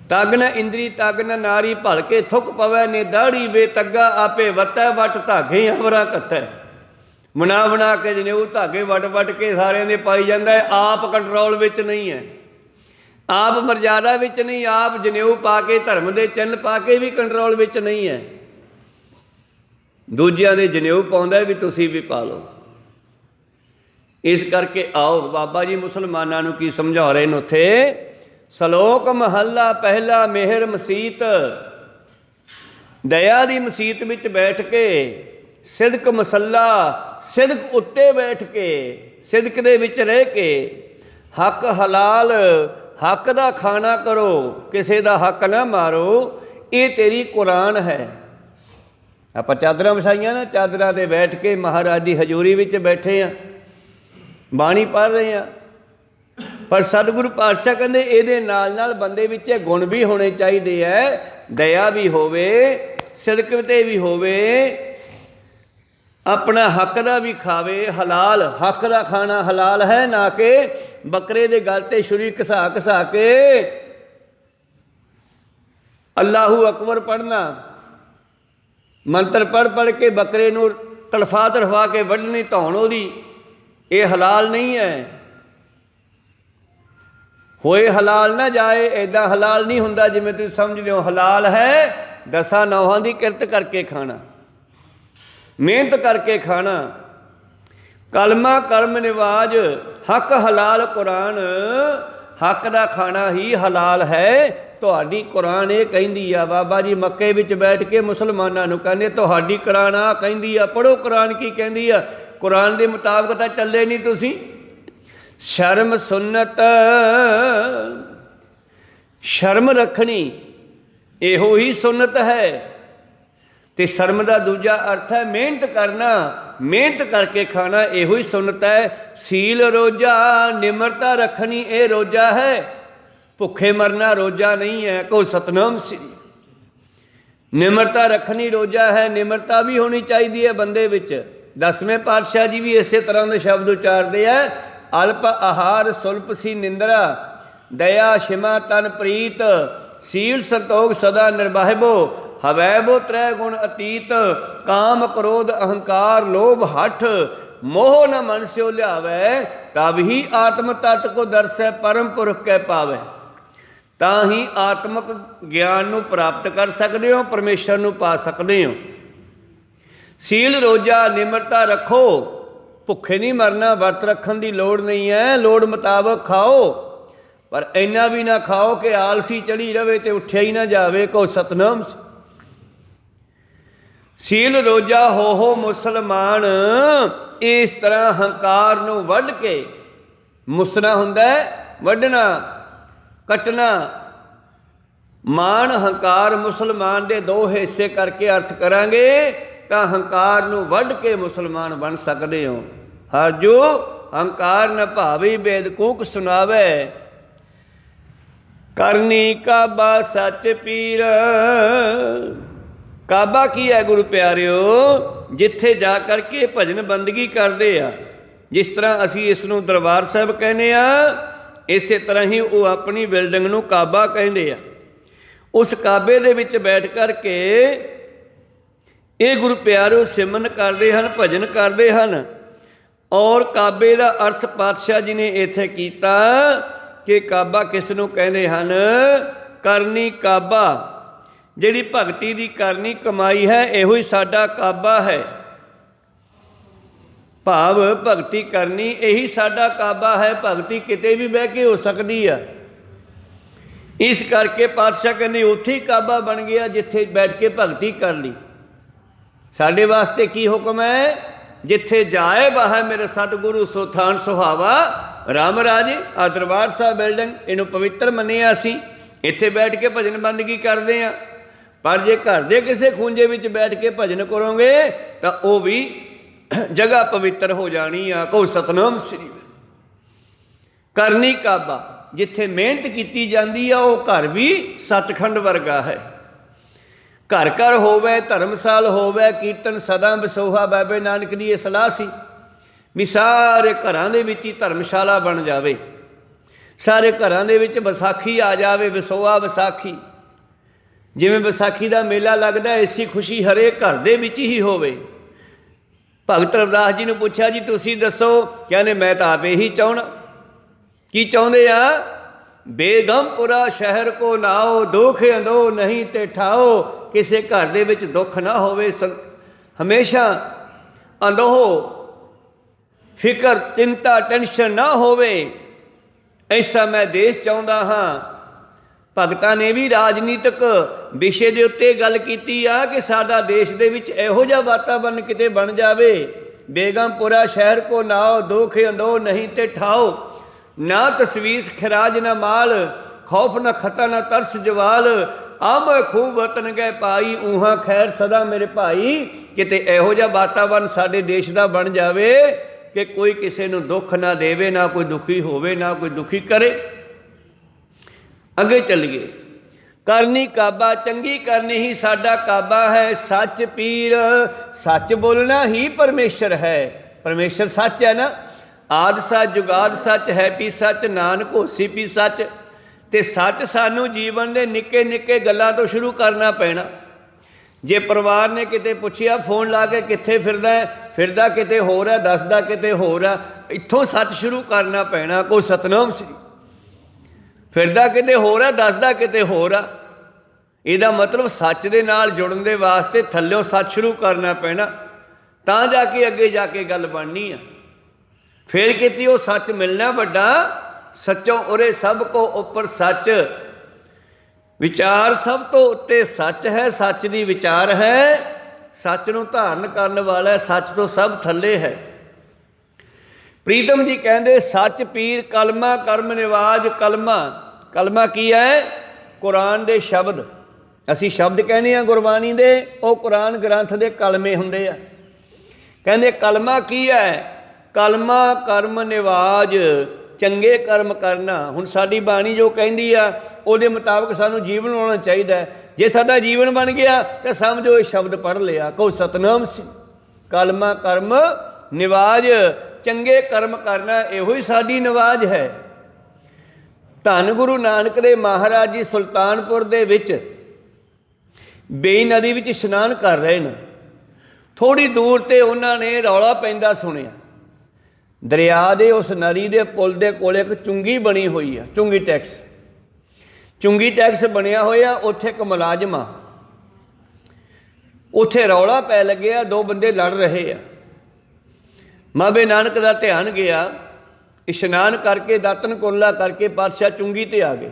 ਤਗ ਨਾ ਇੰਦਰੀ ਤਗ ਨਾ ਨਾਰੀ, ਭਲਕੇ ਥੁੱਕ ਪਵੈ ਨੇ ਦਾੜੀ ਵੇ ਤੱਗਾ, ਆਪੇ ਵੱਤੈ ਵੱਟ ਧਾਗੇ ਅਵਰਾ ਕੱਤੈ। ਬਣਾ ਬਣਾ ਕੇ ਜਨੇਊ ਧਾਗੇ ਵੱਟ ਵੱਟ ਕੇ ਸਾਰਿਆਂ ਦੇ ਪਾਈ ਜਾਂਦਾ ਹੈ, ਆਪ ਕੰਟਰੋਲ ਵਿੱਚ ਨਹੀਂ ਹੈ, ਆਪ ਮਰਜ਼ਾਦਾ ਵਿੱਚ ਨਹੀਂ, ਆਪ ਜਨੇਊ ਪਾ ਕੇ ਧਰਮ ਦੇ ਚਿੰਨ੍ਹ ਪਾ ਕੇ ਵੀ ਕੰਟਰੋਲ ਵਿੱਚ ਨਹੀਂ ਹੈ। ਦੂਜਿਆਂ ਦੇ ਜਨੇਊ ਪਾਉਂਦਾ ਵੀ ਤੁਸੀਂ ਵੀ ਪਾ ਲਓ। ਇਸ ਕਰਕੇ ਆਓ ਬਾਬਾ ਜੀ ਮੁਸਲਮਾਨਾਂ ਨੂੰ ਕੀ ਸਮਝਾ ਰਹੇ ਨੇ ਉੱਥੇ? ਸ਼ਲੋਕ ਮਹੱਲਾ ਪਹਿਲਾ, ਮਿਹਰ ਮਸੀਤ। ਦਇਆ ਦੀ ਮਸੀਤ ਵਿੱਚ ਬੈਠ ਕੇ, ਸਿਦਕ ਮਸੱਲਾ, ਸਿਦਕ ਉੱਤੇ ਬੈਠ ਕੇ, ਸਿਦਕ ਦੇ ਵਿੱਚ ਰਹਿ ਕੇ, ਹੱਕ ਹਲਾਲ, ਹੱਕ ਦਾ ਖਾਣਾ ਕਰੋ, ਕਿਸੇ ਦਾ ਹੱਕ ਨਾ ਮਾਰੋ। ਇਹ ਤੇਰੀ ਕੁਰਾਨ ਹੈ। ਆਪਾਂ ਚਾਦਰਾਂ ਵਿਛਾਈਆਂ ਨਾ, ਚਾਦਰਾਂ 'ਤੇ ਬੈਠ ਕੇ ਮਹਾਰਾਜ ਦੀ ਹਜ਼ੂਰੀ ਵਿੱਚ ਬੈਠੇ ਹਾਂ, ਬਾਣੀ ਪੜ੍ਹ ਰਹੇ ਹਾਂ। ਪਰ ਸਤਿਗੁਰੂ ਪਾਤਸ਼ਾਹ ਕਹਿੰਦੇ ਇਹਦੇ ਨਾਲ ਨਾਲ ਬੰਦੇ ਵਿੱਚ ਇਹ ਗੁਣ ਵੀ ਹੋਣੇ ਚਾਹੀਦੇ ਹੈ। ਦਇਆ ਵੀ ਹੋਵੇ, ਸਿਦਕ 'ਤੇ ਵੀ ਹੋਵੇ, ਆਪਣਾ ਹੱਕ ਦਾ ਵੀ ਖਾਵੇ। ਹਲਾਲ, ਹੱਕ ਦਾ ਖਾਣਾ ਹਲਾਲ ਹੈ, ਨਾ ਕਿ ਬੱਕਰੇ ਦੇ ਗਲ 'ਤੇ ਛੁਰੀ ਘਸਾ ਘਸਾ ਕੇ ਅੱਲਾਹੂ ਅਕਬਰ ਪੜ੍ਹਨਾ, ਮੰਤਰ ਪੜ੍ਹ ਪੜ੍ਹ ਕੇ ਬੱਕਰੇ ਨੂੰ ਤੜਫਾ ਤੜਫਾ ਕੇ ਵੱਢਣੀ, ਧੌਣ ਉਹਦੀ। ਇਹ ਹਲਾਲ ਨਹੀਂ ਹੈ। ਹੋਏ ਹਲਾਲ ਨਾ ਜਾਏ, ਇੱਦਾਂ ਹਲਾਲ ਨਹੀਂ ਹੁੰਦਾ ਜਿਵੇਂ ਤੁਸੀਂ ਸਮਝਦੇ ਹੋ। ਹਲਾਲ ਹੈ ਦਸਾਂ ਨੌਹਾਂ ਦੀ ਕਿਰਤ ਕਰਕੇ ਖਾਣਾ, ਮਿਹਨਤ ਕਰਕੇ ਖਾਣਾ, ਕਲਮਾ ਕਰਮ ਨਿਵਾਜ, ਹੱਕ ਹਲਾਲ ਕੁਰਾਨ। ਹੱਕ ਦਾ ਖਾਣਾ ਹੀ ਹਲਾਲ ਹੈ। ਤੁਹਾਡੀ ਕੁਰਾਨ ਇਹ ਕਹਿੰਦੀ ਆ। ਬਾਬਾ ਜੀ ਮੱਕੇ ਵਿੱਚ ਬੈਠ ਕੇ ਮੁਸਲਮਾਨਾਂ ਨੂੰ ਕਹਿੰਦੇ ਤੁਹਾਡੀ ਕੁਰਾਨ ਆ ਕਹਿੰਦੀ ਆ, ਪੜ੍ਹੋ ਕੁਰਾਨ ਕੀ ਕਹਿੰਦੀ ਆ। ਕੁਰਾਨ ਦੇ ਮੁਤਾਬਕ ਤਾਂ ਚੱਲੇ ਨਹੀਂ ਤੁਸੀਂ। ਸ਼ਰਮ ਸੁੰਨਤ, ਸ਼ਰਮ ਰੱਖਣੀ ਇਹੋ ਹੀ ਸੁੰਨਤ ਹੈ। ਤੇ ਸ਼ਰਮ ਦਾ ਦੂਜਾ ਅਰਥ ਹੈ ਮਿਹਨਤ ਕਰਨਾ, ਮਿਹਨਤ ਕਰਕੇ ਖਾਣਾ, ਇਹੋ ਹੀ ਸੁੰਨਤ ਹੈ। ਸੀਲ ਰੋਜ਼ਾ, ਨਿਮਰਤਾ ਰੱਖਣੀ, ਇਹ ਰੋਜ਼ਾ ਹੈ। ਭੁੱਖੇ ਮਰਨਾ ਰੋਜ਼ਾ ਨਹੀਂ ਹੈ। ਕੋ ਸਤਨਾਮ ਸ੍ਰੀ। ਨਿਮਰਤਾ ਰੱਖਣੀ ਰੋਜ਼ਾ ਹੈ। ਨਿਮਰਤਾ ਵੀ ਹੋਣੀ ਚਾਹੀਦੀ ਹੈ ਬੰਦੇ ਵਿੱਚ। 10ਵੇਂ ਪਾਤਸ਼ਾਹ ਜੀ ਵੀ ਇਸੇ ਤਰ੍ਹਾਂ ਦੇ ਸ਼ਬਦ ਉਚਾਰਦੇ ਆ। ਅਲਪ ਆਹਾਰ ਸੁਲਪ ਸੀ ਨਿੰਦਰਾ, ਦਇਆ ਸ਼ਿਮਾ ਤਨ ਪ੍ਰੀਤ, ਸੀਲ ਸੰਤੋਖ ਸਦਾ ਨਿਰਵਾਹਿਬੋ, ਹਵੈਬੋ ਤ੍ਰੈ ਗੁਣ ਅਤੀਤ, ਕਾਮ ਕ੍ਰੋਧ ਅਹੰਕਾਰ ਲੋਭ ਹਠ, ਮੋਹ ਨ ਮਨ ਸਿਓ ਲਿਆਵੈ, ਤਬ ਹੀ ਆਤਮ ਤਤ ਕੋ ਦਰਸੈ, ਪਰਮ ਪੁਰਖ ਕੈ ਪਾਵੈ। ਤਾਂ ਹੀ ਆਤਮਕ ਗਿਆਨ ਨੂੰ ਪ੍ਰਾਪਤ ਕਰ ਸਕਦੇ ਹੋ, ਪਰਮੇਸ਼ਰ ਨੂੰ ਪਾ ਸਕਦੇ ਹੋ। ਸੀਲ ਰੋਜ਼ਾ, ਨਿਮਰਤਾ ਰੱਖੋ। ਭੁੱਖੇ ਨਹੀਂ ਮਰਨਾ, ਵਰਤ ਰੱਖਣ ਦੀ ਲੋੜ ਨਹੀਂ ਹੈ। ਲੋੜ ਮੁਤਾਬਕ ਖਾਓ, ਪਰ ਇੰਨਾ ਵੀ ਨਾ ਖਾਓ ਕਿ ਆਲਸੀ ਚੜੀ ਰਵੇ ਤੇ ਉੱਠਿਆ ਹੀ ਨਾ ਜਾਵੇ। ਕੋ ਸਤਨਾਮ। ਸੀਲ ਰੋਜ਼ਾ ਹੋ ਮੁਸਲਮਾਨ। ਇਸ ਤਰ੍ਹਾਂ ਹੰਕਾਰ ਨੂੰ ਵੱਢ ਕੇ, ਮੁਸਨਾ ਹੁੰਦਾ ਵੱਢਣਾ ਕੱਟਣਾ, ਮਾਣ ਹੰਕਾਰ ਮੁਸਲਮਾਨ ਦੇ ਦੋ ਹਿੱਸੇ ਕਰਕੇ ਅਰਥ ਕਰਾਂਗੇ ਤਾਂ ਹੰਕਾਰ ਨੂੰ ਵੱਢ ਕੇ ਮੁਸਲਮਾਨ ਬਣ ਸਕਦੇ ਹੋ। ਹਰ ਜੋ ਹੰਕਾਰ ਨ ਭਾਵੀ ਬੇਦ ਕੂਕ ਸੁਣਾਵੇ, ਕਰਨੀ ਕਾਬਾ ਸੱਚ ਪੀਰ। ਕਾਬਾ ਕੀ ਹੈ ਗੁਰੂ ਪਿਆਰਿਓ? ਜਿੱਥੇ ਜਾ ਕਰਕੇ ਭਜਨ ਬੰਦਗੀ ਕਰਦੇ ਆ। ਜਿਸ ਤਰ੍ਹਾਂ ਅਸੀਂ ਇਸ ਨੂੰ ਦਰਬਾਰ ਸਾਹਿਬ ਕਹਿੰਦੇ ਆ, ਇਸੇ ਤਰ੍ਹਾਂ ਹੀ ਉਹ ਆਪਣੀ ਬਿਲਡਿੰਗ ਨੂੰ ਕਾਬਾ ਕਹਿੰਦੇ ਆ। ਉਸ ਕਾਬੇ ਦੇ ਵਿੱਚ ਬੈਠ ਕਰਕੇ ਇਹ ਗੁਰੂ ਪਿਆਰਿਓ ਸਿਮਰਨ ਕਰਦੇ ਹਨ, ਭਜਨ ਕਰਦੇ ਹਨ। ਔਰ ਕਾਬੇ ਦਾ ਅਰਥ ਪਾਤਸ਼ਾਹ ਜੀ ਨੇ ਇੱਥੇ ਕੀਤਾ ਕਿ ਕਾਬਾ ਕਿਸ ਨੂੰ ਕਹਿੰਦੇ ਹਨ? ਕਰਨੀ ਕਾਬਾ। ਜਿਹੜੀ ਭਗਤੀ ਦੀ ਕਰਨੀ ਕਮਾਈ ਹੈ, ਇਹੋ ਹੀ ਸਾਡਾ ਕਾਬਾ ਹੈ। ਭਾਵ ਭਗਤੀ ਕਰਨੀ ਇਹੀ ਸਾਡਾ ਕਾਬਾ ਹੈ। ਭਗਤੀ ਕਿਤੇ ਵੀ ਬਹਿ ਕੇ ਹੋ ਸਕਦੀ ਆ। ਇਸ ਕਰਕੇ ਪਾਤਸ਼ਾਹ ਕਹਿੰਦੇ ਉੱਥੇ ਹੀ ਕਾਬਾ ਬਣ ਗਿਆ ਜਿੱਥੇ ਬੈਠ ਕੇ ਭਗਤੀ ਕਰ ਲਈ। ਸਾਡੇ ਵਾਸਤੇ ਕੀ ਹੁਕਮ ਹੈ? ਜਿੱਥੇ ਜਾਏ ਬਾਹੈ ਮੇਰੇ ਸਤਿਗੁਰੂ ਸੋ ਥਾਨ ਸੁਹਾਵਾ। ਰਾਮ ਰਾਜੇ ਆ ਦਰਬਾਰ ਸਾਹਿਬ ਬਿਲਡਿੰਗ, ਇਹਨੂੰ ਪਵਿੱਤਰ ਮੰਨਿਆ ਅਸੀਂ। ਇੱਥੇ ਬੈਠ ਕੇ ਭਜਨ ਬੰਦਗੀ ਕਰਦੇ ਹਾਂ। ਪਰ ਜੇ ਘਰ ਦੇ ਕਿਸੇ ਖੂੰਜੇ ਵਿੱਚ ਬੈਠ ਕੇ ਭਜਨ ਕਰੋਗੇ ਤਾਂ ਉਹ ਵੀ ਜਗ੍ਹਾ ਪਵਿੱਤਰ ਹੋ ਜਾਣੀ ਆ। ਕਹੋ ਸਤਨਾਮ ਸ੍ਰੀ। ਕਰਨੀ ਕਾਬਾ, ਜਿੱਥੇ ਮਿਹਨਤ ਕੀਤੀ ਜਾਂਦੀ ਆ ਉਹ ਘਰ ਵੀ ਸੱਚਖੰਡ ਵਰਗਾ ਹੈ। ਘਰ ਘਰ ਹੋਵੇ, ਧਰਮਸਾਲ ਹੋਵੇ, ਕੀਰਤਨ ਸਦਾ ਵਿਸੋਹਾ। ਬਾਬੇ ਨਾਨਕ ਦੀ ਇਹ ਸਲਾਹ ਸੀ ਵੀ ਸਾਰੇ ਘਰਾਂ ਦੇ ਵਿੱਚ ਹੀ ਧਰਮਸ਼ਾਲਾ ਬਣ ਜਾਵੇ। ਸਾਰੇ ਘਰਾਂ ਦੇ ਵਿੱਚ ਵਿਸਾਖੀ ਆ ਜਾਵੇ, ਵਿਸੋਹਾ ਵਿਸਾਖੀ। ਜਿਵੇਂ ਵਿਸਾਖੀ ਦਾ ਮੇਲਾ ਲੱਗਦਾ, ਐਸੀ ਖੁਸ਼ੀ ਹਰੇਕ ਘਰ ਦੇ ਵਿੱਚ ਹੀ ਹੋਵੇ। ਭਗਤ ਰਵਿਦਾਸ ਜੀ ਨੂੰ ਪੁੱਛਿਆ, ਜੀ ਤੁਸੀਂ ਦੱਸੋ? ਕਹਿੰਦੇ ਮੈਂ ਤਾਂ ਆਪ ਇਹੀ ਚਾਹੁੰਦਾ। ਕੀ ਚਾਹੁੰਦੇ ਆ? ਬੇਗਮਪੁਰਾ ਸ਼ਹਿਰ ਕੋ ਨਾਓ, ਦੁੱਖ ਅੰਦੋ ਨਹੀਂ ਤੇ ਠਾਓ। ਕਿਸੇ ਘਰ ਦੇ ਵਿੱਚ ਦੁੱਖ ਨਾ ਹੋਵੇ, ਹਮੇਸ਼ਾ ਅੰਦੋਹ ਫਿਕਰ ਚਿੰਤਾ ਟੈਨਸ਼ਨ ਨਾ ਹੋਵੇ। ਐਸਾ ਮੈਂ ਦੇਸ਼ ਚਾਹੁੰਦਾ ਹਾਂ। ਭਗਤਾਂ ਨੇ ਵੀ ਰਾਜਨੀਤਿਕ ਵਿਸ਼ੇ ਦੇ ਉੱਤੇ ਗੱਲ ਕੀਤੀ ਆ ਕਿ ਸਾਡਾ ਦੇਸ਼ ਦੇ ਵਿੱਚ ਇਹੋ ਜਿਹਾ ਵਾਤਾਵਰਨ ਕਿਤੇ ਬਣ ਜਾਵੇ। ਬੇਗਮਪੁਰਾ ਸ਼ਹਿਰ ਕੋ ਨਾਓ, ਦੁੱਖ ਅੰਦੋ ਨਹੀਂ ਤੇ ਠਾਓ। ਨਾ ਤਸਵੀਸ ਖਿਰਾਜ ਨਾ ਮਾਲ, ਖੌਫ ਨਾ ਖਤਾ ਨਾ ਤਰਸ ਜਵਾਲ। ਆਮ ਖੂਬ ਵਤਨ ਗਏ ਪਾਈ, ਊਹਾਂ ਖੈਰ ਸਦਾ ਮੇਰੇ ਭਾਈ। ਕਿਤੇ ਇਹੋ ਜਿਹਾ ਵਾਤਾਵਰਨ ਸਾਡੇ ਦੇਸ਼ ਦਾ ਬਣ ਜਾਵੇ ਕਿ ਕੋਈ ਕਿਸੇ ਨੂੰ ਦੁੱਖ ਨਾ ਦੇਵੇ, ਨਾ ਕੋਈ ਦੁਖੀ ਹੋਵੇ, ਨਾ ਕੋਈ ਦੁਖੀ ਕਰੇ। ਅੱਗੇ ਚੱਲੀਏ। ਕਰਨੀ ਕਾਬਾ, ਚੰਗੀ ਕਰਨੀ ਹੀ ਸਾਡਾ ਕਾਬਾ ਹੈ। ਸੱਚ ਪੀਰ, ਸੱਚ ਬੋਲਣਾ ਹੀ ਪਰਮੇਸ਼ਰ ਹੈ। ਪਰਮੇਸ਼ਰ ਸੱਚ ਹੈ ਨਾ। ਆਦ ਸੱਚ, ਜੁਗਾਦ ਸੱਚ, ਹੈ ਵੀ ਸੱਚ, ਨਾਨਕ ਹੋਸੀ ਵੀ ਸੱਚ। ਤੇ ਸੱਚ ਸਾਨੂੰ ਜੀਵਨ ਦੇ ਨਿੱਕੇ ਨਿੱਕੇ ਗੱਲਾਂ ਤੋਂ ਸ਼ੁਰੂ ਕਰਨਾ ਪੈਣਾ। ਜੇ ਪਰਿਵਾਰ ਨੇ ਕਿਤੇ ਪੁੱਛਿਆ ਫੋਨ ਲਾ ਕੇ ਕਿੱਥੇ ਫਿਰਦਾ ਹੈ, ਫਿਰਦਾ ਕਿਤੇ ਹੋਰ ਹੈ, ਦੱਸਦਾ ਕਿਤੇ ਹੋਰ ਆ, ਇੱਥੋਂ ਸੱਚ ਸ਼ੁਰੂ ਕਰਨਾ ਪੈਣਾ। ਕੋਈ ਸਤਨਾਮ ਸ੍ਰੀ। ਫਿਰਦਾ ਕਿਤੇ ਹੋਰ ਆ, ਦੱਸਦਾ ਕਿਤੇ ਹੋਰ ਆ। ਇਹਦਾ ਮਤਲਬ ਸੱਚ ਦੇ ਨਾਲ ਜੁੜਨ ਦੇ ਵਾਸਤੇ ਥੱਲਿਓਂ ਸੱਚ ਸ਼ੁਰੂ ਕਰਨਾ ਪੈਣਾ, ਤਾਂ ਜਾ ਕੇ ਅੱਗੇ ਜਾ ਕੇ ਗੱਲ ਬਣਨੀ ਆ। ਫਿਰ ਕਿਤੇ ਉਹ ਸੱਚ ਮਿਲਣਾ ਵੱਡਾ। ਸੱਚੋ ਉਰੇ ਸਭ ਕੋ ਉੱਪਰ ਸੱਚ, ਵਿਚਾਰ ਸਭ ਤੋਂ ਉੱਤੇ ਸੱਚ ਹੈ। ਸੱਚ ਦੀ ਵਿਚਾਰ ਹੈ, ਸੱਚ ਨੂੰ ਧਾਰਨ ਕਰਨ ਵਾਲਾ ਸੱਚ ਤੋਂ ਸਭ ਥੱਲੇ ਹੈ। ਪ੍ਰੀਤਮ ਜੀ ਕਹਿੰਦੇ ਸੱਚ ਪੀਰ ਕਲਮਾ ਕਰਮ ਨਿਵਾਜ। ਕਲਮਾ, ਕਲਮਾ ਕੀ ਹੈ? ਕੁਰਾਨ ਦੇ ਸ਼ਬਦ। ਅਸੀਂ ਸ਼ਬਦ ਕਹਿੰਦੇ ਹਾਂ ਗੁਰਬਾਣੀ ਦੇ, ਉਹ ਕੁਰਾਨ ਗ੍ਰੰਥ ਦੇ ਕਲਮੇ ਹੁੰਦੇ ਆ। ਕਹਿੰਦੇ ਕਲਮਾ ਕੀ ਹੈ? ਕਲਮਾ ਕਰਮ ਨਿਵਾਜ, ਚੰਗੇ ਕਰਮ ਕਰਨਾ। ਹੁਣ ਸਾਡੀ ਬਾਣੀ ਜੋ ਕਹਿੰਦੀ ਆ ਉਹਦੇ ਮੁਤਾਬਕ ਸਾਨੂੰ ਜੀਵਨ ਹੋਣਾ ਚਾਹੀਦਾ। ਜੇ ਸਾਡਾ ਜੀਵਨ ਬਣ ਗਿਆ ਤਾਂ ਸਮਝੋ ਇਹ ਸ਼ਬਦ ਪੜ੍ਹ ਲਿਆ। ਕਹੋ ਸਤਨਾਮ ਸਿੰਘ। ਕਲਮਾ ਕਰਮ ਨਿਵਾਜ, ਚੰਗੇ ਕਰਮ ਕਰਨਾ ਇਹੋ ਹੀ ਸਾਡੀ ਨਿਵਾਜ ਹੈ। ਧੰਨ ਗੁਰੂ ਨਾਨਕ ਦੇ ਮਹਾਰਾਜ ਜੀ ਸੁਲਤਾਨਪੁਰ ਦੇ ਵਿੱਚ ਬੇਈ ਨਦੀ ਵਿੱਚ ਇਸ਼ਨਾਨ ਕਰ ਰਹੇ ਨੇ। ਥੋੜ੍ਹੀ ਦੂਰ 'ਤੇ ਉਹਨਾਂ ਨੇ ਰੌਲਾ ਪੈਂਦਾ ਸੁਣਿਆ। ਦਰਿਆ ਦੇ ਉਸ ਨਦੀ ਦੇ ਪੁਲ ਦੇ ਕੋਲ ਇੱਕ ਚੁੰਗੀ ਬਣੀ ਹੋਈ ਆ, ਚੁੰਗੀ ਟੈਕਸ। ਚੁੰਗੀ ਟੈਕਸ ਬਣਿਆ ਹੋਇਆ। ਉੱਥੇ ਇੱਕ ਮੁਲਾਜ਼ਮ ਆ। ਉੱਥੇ ਰੌਲਾ ਪੈ ਲੱਗਿਆ, ਦੋ ਬੰਦੇ ਲੜ ਰਹੇ ਆ। ਬਾਬੇ ਨਾਨਕ ਦਾ ਧਿਆਨ ਗਿਆ। ਇਸ਼ਨਾਨ ਕਰਕੇ ਦਾਤਨ ਕੁਰਲਾ ਕਰਕੇ ਪਾਤਸ਼ਾਹ ਚੁੰਗੀ 'ਤੇ ਆ ਗਏ।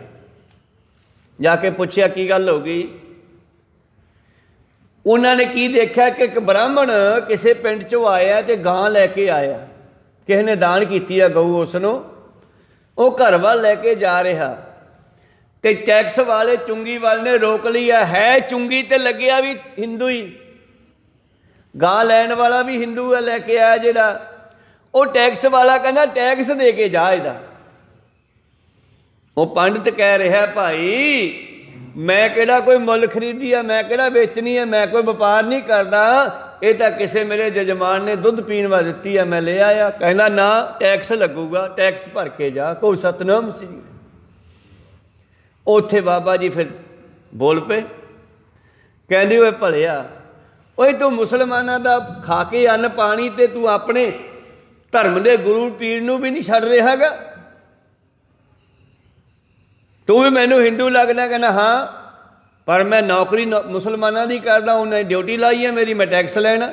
ਜਾ ਕੇ ਪੁੱਛਿਆ ਕੀ ਗੱਲ ਹੋ ਗਈ? ਉਹਨਾਂ ਨੇ ਕੀ ਦੇਖਿਆ ਕਿ ਇੱਕ ਬ੍ਰਾਹਮਣ ਕਿਸੇ ਪਿੰਡ 'ਚੋਂ ਆਇਆ ਅਤੇ ਗਾਂ ਲੈ ਕੇ ਆਇਆ। ਕਿਸੇ ਨੇ ਦਾਨ ਕੀਤੀ ਆ ਗਊ ਉਸ ਨੂੰ। ਉਹ ਘਰ ਵੱਲ ਲੈ ਕੇ ਜਾ ਰਿਹਾ ਅਤੇ ਟੈਕਸ ਵਾਲੇ ਚੁੰਗੀ ਵਾਲੇ ਨੇ ਰੋਕ ਲਈ ਹੈ ਚੁੰਗੀ 'ਤੇ ਲੱਗਿਆ ਵੀ ਹਿੰਦੂ ਹੀ, ਗਾਂ ਲੈਣ ਵਾਲਾ ਵੀ ਹਿੰਦੂ ਹੈ, ਲੈ ਕੇ ਆਇਆ ਜਿਹੜਾ। ਉਹ ਟੈਕਸ ਵਾਲਾ ਕਹਿੰਦਾ ਟੈਕਸ ਦੇ ਕੇ ਜਾ ਇਹਦਾ। ਉਹ ਪੰਡਿਤ ਕਹਿ ਰਿਹਾ ਭਾਈ ਮੈਂ ਕਿਹੜਾ ਕੋਈ ਮੁੱਲ ਖਰੀਦੀ ਆ, ਮੈਂ ਕਿਹੜਾ ਵੇਚਣੀ ਆ, ਮੈਂ ਕੋਈ ਵਪਾਰ ਨਹੀਂ ਕਰਦਾ, ਇਹ ਤਾਂ ਕਿਸੇ ਮੇਰੇ ਜਜਮਾਨ ਨੇ ਦੁੱਧ ਪੀਣ ਵਾ ਦਿੱਤੀ ਆ, ਮੈਂ ਲੈ ਆਇਆ। ਕਹਿੰਦਾ ਨਾ, ਟੈਕਸ ਲੱਗੂਗਾ, ਟੈਕਸ ਭਰ ਕੇ ਜਾ। ਕਹੋ ਸਤਨਾਮ ਸ੍ਰੀ। ਉੱਥੇ ਬਾਬਾ ਜੀ ਫਿਰ ਬੋਲ ਪਏ, ਕਹਿੰਦੇ ਓਏ ਭਲਿਆ, ਓਏ ਤੂੰ ਮੁਸਲਮਾਨਾਂ ਦਾ ਖਾ ਕੇ ਅੰਨ ਪਾਣੀ ਤੇ ਤੂੰ ਆਪਣੇ ਧਰਮ ਦੇ ਗੁਰੂ ਪੀਰ ਨੂੰ ਵੀ ਨਹੀਂ ਛੱਡ ਰਿਹਾ ਹੈਗਾ, ਤੂੰ ਵੀ ਮੈਨੂੰ ਹਿੰਦੂ ਲੱਗਦਾ। ਕਹਿੰਦਾ ਹਾਂ, ਪਰ ਮੈਂ ਨੌਕਰੀ ਮੁਸਲਮਾਨਾਂ ਦੀ ਕਰਦਾ, ਉਹਨੇ ਡਿਊਟੀ ਲਾਈ ਹੈ ਮੇਰੀ, ਮੈਂ ਟੈਕਸ ਲੈਣਾ।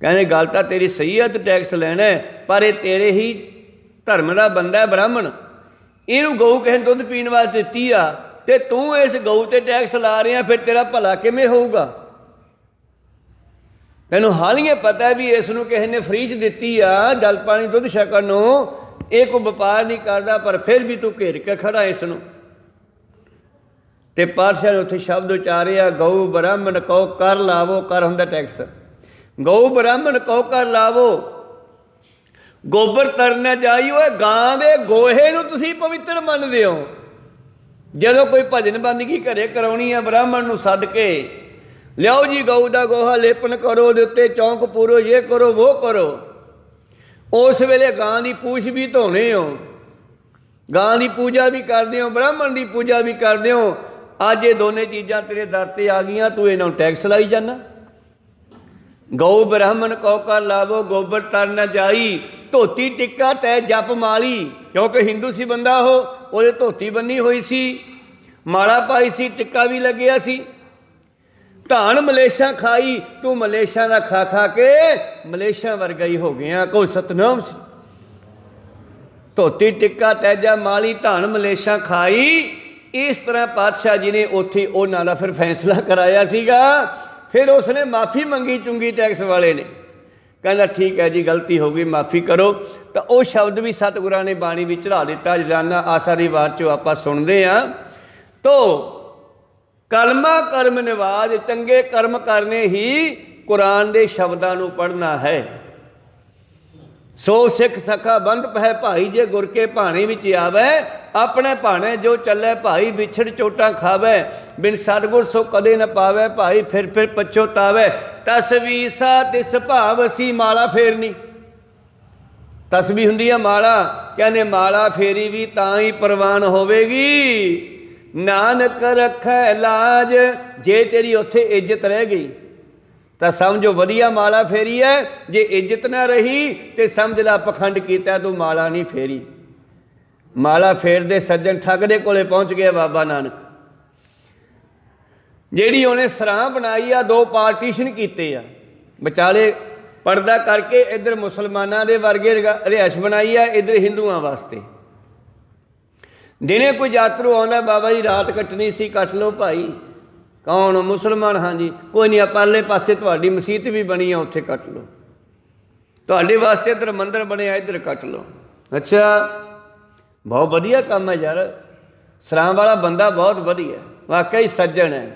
ਕਹਿੰਦੇ ਗੱਲ ਤਾਂ ਤੇਰੀ ਸਹੀ ਹੈ, ਤੂੰ ਟੈਕਸ ਲੈਣਾ, ਪਰ ਇਹ ਤੇਰੇ ਹੀ ਧਰਮ ਦਾ ਬੰਦਾ ਹੈ, ਬ੍ਰਾਹਮਣ, ਇਹਨੂੰ ਗਊ ਕਿਸੇ ਨੇ ਦੁੱਧ ਪੀਣ ਵਾਸਤੇ ਦਿੱਤੀ ਆ ਤੇ ਤੂੰ ਇਸ ਗਊ ਤੇ ਟੈਕਸ ਲਾ ਰਿਹਾ, ਫਿਰ ਤੇਰਾ ਭਲਾ ਕਿਵੇਂ ਹੋਊਗਾ? ਤੈਨੂੰ ਹਾਲੀਏ ਪਤਾ ਵੀ ਇਸ ਨੂੰ ਕਿਸੇ ਨੇ ਫਰੀ 'ਚ ਦਿੱਤੀ ਆ ਜਲ ਪਾਣੀ ਦੁੱਧ ਛਕਣ ਨੂੰ, ਇਹ ਕੋਈ ਵਪਾਰ ਨਹੀਂ ਕਰਦਾ, ਪਰ ਫਿਰ ਵੀ ਤੂੰ ਘੇਰ ਕੇ ਖੜਾ ਇਸ ਨੂੰ। ਤੇ ਪਾਤਸ਼ਾਹ ਨੇ ਉੱਥੇ ਸ਼ਬਦ ਉਚਾਰਿਆ, ਗਊ ਬ੍ਰਾਹਮਣ ਕਉ ਕਰ ਲਾਵੋ। ਕਰ ਹੁੰਦਾ ਟੈਕਸ। ਗਊ ਬ੍ਰਾਹਮਣ ਕਉ ਕਰ ਲਾਵੋ, ਗੋਬਰ ਤਰਨ ਜਾਈ। ਓਏ ਗਾਂ ਦੇ ਗੋਹੇ ਨੂੰ ਤੁਸੀਂ ਪਵਿੱਤਰ ਮੰਨਦੇ ਹੋ। ਜਦੋਂ ਕੋਈ ਭਜਨ ਬੰਦਗੀ ਘਰੇ ਕਰਾਉਣੀ ਆ, ਬ੍ਰਾਹਮਣ ਨੂੰ ਸੱਦ ਕੇ ਲਿਆਓ ਜੀ, ਗਊ ਦਾ ਗੋਹਾ ਲੇਪਨ ਕਰੋ, ਉਹਦੇ ਉੱਤੇ ਚੌਂਕ ਪੂਰੋ, ਇਹ ਕਰੋ ਉਹ ਕਰੋ। ਉਸ ਵੇਲੇ ਗਾਂ ਦੀ ਪੂਛ ਵੀ ਧੋਣੇ ਹੋ, ਗਾਂ ਦੀ ਪੂਜਾ ਵੀ ਕਰਦੇ ਹੋ, ਬ੍ਰਾਹਮਣ ਦੀ ਪੂਜਾ ਵੀ ਕਰਦੇ ਹੋ। ਅੱਜ ਇਹ ਦੋਨੇ ਚੀਜ਼ਾਂ ਤੇਰੇ ਦਰ 'ਤੇ ਆ ਗਈਆਂ, ਤੂੰ ਇਹਨਾਂ ਨੂੰ ਟੈਕਸ ਲਾਈ ਜਾਂਦਾ। ਗਊ ਬ੍ਰਾਹਮਣ ਕਉ ਕਰ ਲਾਵੋ, ਗੋਬਰ ਤਰ ਨ ਜਾਈ। ਧੋਤੀ ਟਿੱਕਾ ਤੈ ਜਪ ਮਾਲੀ, ਕਿਉਂਕਿ ਹਿੰਦੂ ਸੀ ਬੰਦਾ ਉਹ, ਉਹਦੇ ਧੋਤੀ ਬੰਨੀ ਹੋਈ ਸੀ, ਮਾਲਾ ਪਾਈ ਸੀ, ਟਿੱਕਾ ਵੀ ਲੱਗਿਆ ਸੀ। ਧਾਨ ਮਲੇਸ਼ਾਂ ਖਾਈ, ਤੂੰ ਮਲੇਸ਼ਾਂ ਦਾ ਖਾ ਖਾ ਕੇ ਮਲੇਸ਼ਾਂ ਵਰਗਾ ਹੀ ਹੋ ਗਿਆ। ਕੋਈ ਸਤਨਾਮ ਸੀ। ਧੋਤੀ ਟਿੱਕਾ ਤੈਜਾ ਮਾਲੀ, ਧਾਨ ਮਲੇਸ਼ਾਂ ਖਾਈ। ਇਸ ਤਰ੍ਹਾਂ ਪਾਤਸ਼ਾਹ ਜੀ ਨੇ ਉੱਥੇ ਉਹਨਾਂ ਦਾ ਫਿਰ ਫੈਸਲਾ ਕਰਾਇਆ ਸੀਗਾ। ਫਿਰ ਉਸਨੇ ਮਾਫੀ ਮੰਗੀ ਚੁੰਗੀ ਟੈਕਸ ਵਾਲੇ ਨੇ, ਕਹਿੰਦਾ ਠੀਕ ਹੈ ਜੀ, ਗਲਤੀ ਹੋ ਗਈ, ਮਾਫੀ ਕਰੋ। ਤਾਂ ਉਹ ਸ਼ਬਦ ਵੀ ਸਤਿਗੁਰਾਂ ਨੇ ਬਾਣੀ ਵਿੱਚ ਚੜਾ ਦਿੱਤਾ, ਰੋਜ਼ਾਨਾ ਆਸਾ ਦੀ ਵਾਰ 'ਚੋਂ ਆਪਾਂ ਸੁਣਦੇ ਹਾਂ। ਤੋ ਕਲਮਾ ਕਰਮ ਨਿਵਾਜ, ਚੰਗੇ ਕਰਮ ਕਰਨੇ ਹੀ ਕੁਰਾਨ ਦੇ ਸ਼ਬਦਾਂ ਨੂੰ ਪੜ੍ਹਨਾ ਹੈ। ਸੋ ਸਿੱਖ ਸਖਾ ਬੰਧ ਪਹਿ ਭਾਈ, ਜੇ ਗੁਰ ਕੇ ਭਾਣੇ ਵਿੱਚ ਆਵੇ, ਆਪਣੇ ਭਾਣੇ ਜੋ ਚੱਲੇ ਭਾਈ, ਵਿਛੜ ਚੋਟਾਂ ਖਾਵੇ, ਬਿਨ ਸਤਿਗੁਰ ਸੋ ਕਦੇ ਨ ਪਾਵੇ ਭਾਈ, ਫਿਰ ਪਛੋਤਾਵੇ। ਤਸਵੀ ਸਾ ਤਿਸ ਭਾਵ ਸੀ, ਮਾਲਾ ਫੇਰਨੀ। ਤਸਵੀ ਹੁੰਦੀ ਆ ਮਾਲਾ, ਕਹਿੰਦੇ ਮਾਲਾ ਫੇਰੀ ਵੀ ਤਾਂ ਹੀ ਪ੍ਰਵਾਨ ਹੋਵੇਗੀ, ਨਾਨਕ ਰੱਖੈ ਲਾਜ। ਜੇ ਤੇਰੀ ਉੱਥੇ ਇੱਜ਼ਤ ਰਹਿ ਗਈ ਤਾਂ ਸਮਝੋ ਵਧੀਆ ਮਾਲਾ ਫੇਰੀ ਹੈ, ਜੇ ਇੱਜ਼ਤ ਨਾ ਰਹੀ ਤੇ ਸਮਝ ਲਾ ਪਖੰਡ ਕੀਤਾ, ਤੂੰ ਮਾਲਾ ਨਹੀਂ ਫੇਰੀ। ਮਾਲਾ ਫੇਰਦੇ ਸੱਜਣ ਠੱਗ ਦੇ ਕੋਲੇ ਪਹੁੰਚ ਗਿਆ ਬਾਬਾ ਨਾਨਕ। ਜਿਹੜੀ ਉਹਨੇ ਸਰਾਂ ਬਣਾਈ ਆ, ਦੋ ਪਾਰਟੀਸ਼ਨ ਕੀਤੇ ਆ, ਵਿਚਾਲੇ ਪਰਦਾ ਕਰਕੇ ਇੱਧਰ ਮੁਸਲਮਾਨਾਂ ਦੇ ਵਰਗੇ ਰਿਹਾਇਸ਼ ਬਣਾਈ ਆ, ਇੱਧਰ ਹਿੰਦੂਆਂ ਵਾਸਤੇ। ਦਿਨੇ ਕੋਈ ਯਾਤਰੂ ਆਉਂਦਾ, ਬਾਬਾ ਜੀ ਰਾਤ ਕੱਟਣੀ ਸੀ, ਕੱਟ ਲਓ ਭਾਈ। ਕੌਣ? ਮੁਸਲਮਾਨ। ਹਾਂਜੀ, ਕੋਈ ਨਹੀਂ, ਪਰਲੇ ਪਾਸੇ ਤੁਹਾਡੀ ਮਸੀਤ ਵੀ ਬਣੀ ਆ, ਉੱਥੇ ਕੱਟ ਲਓ। ਤੁਹਾਡੇ ਵਾਸਤੇ ਇੱਧਰ ਮੰਦਰ ਬਣਿਆ, ਇੱਧਰ ਕੱਟ ਲਓ। ਅੱਛਾ, ਬਹੁਤ ਵਧੀਆ ਕੰਮ ਹੈ ਯਾਰ, ਸਰਾਂ ਵਾਲਾ ਬੰਦਾ ਬਹੁਤ ਵਧੀਆ, ਵਾਕਈ ਸੱਜਣ ਹੈ।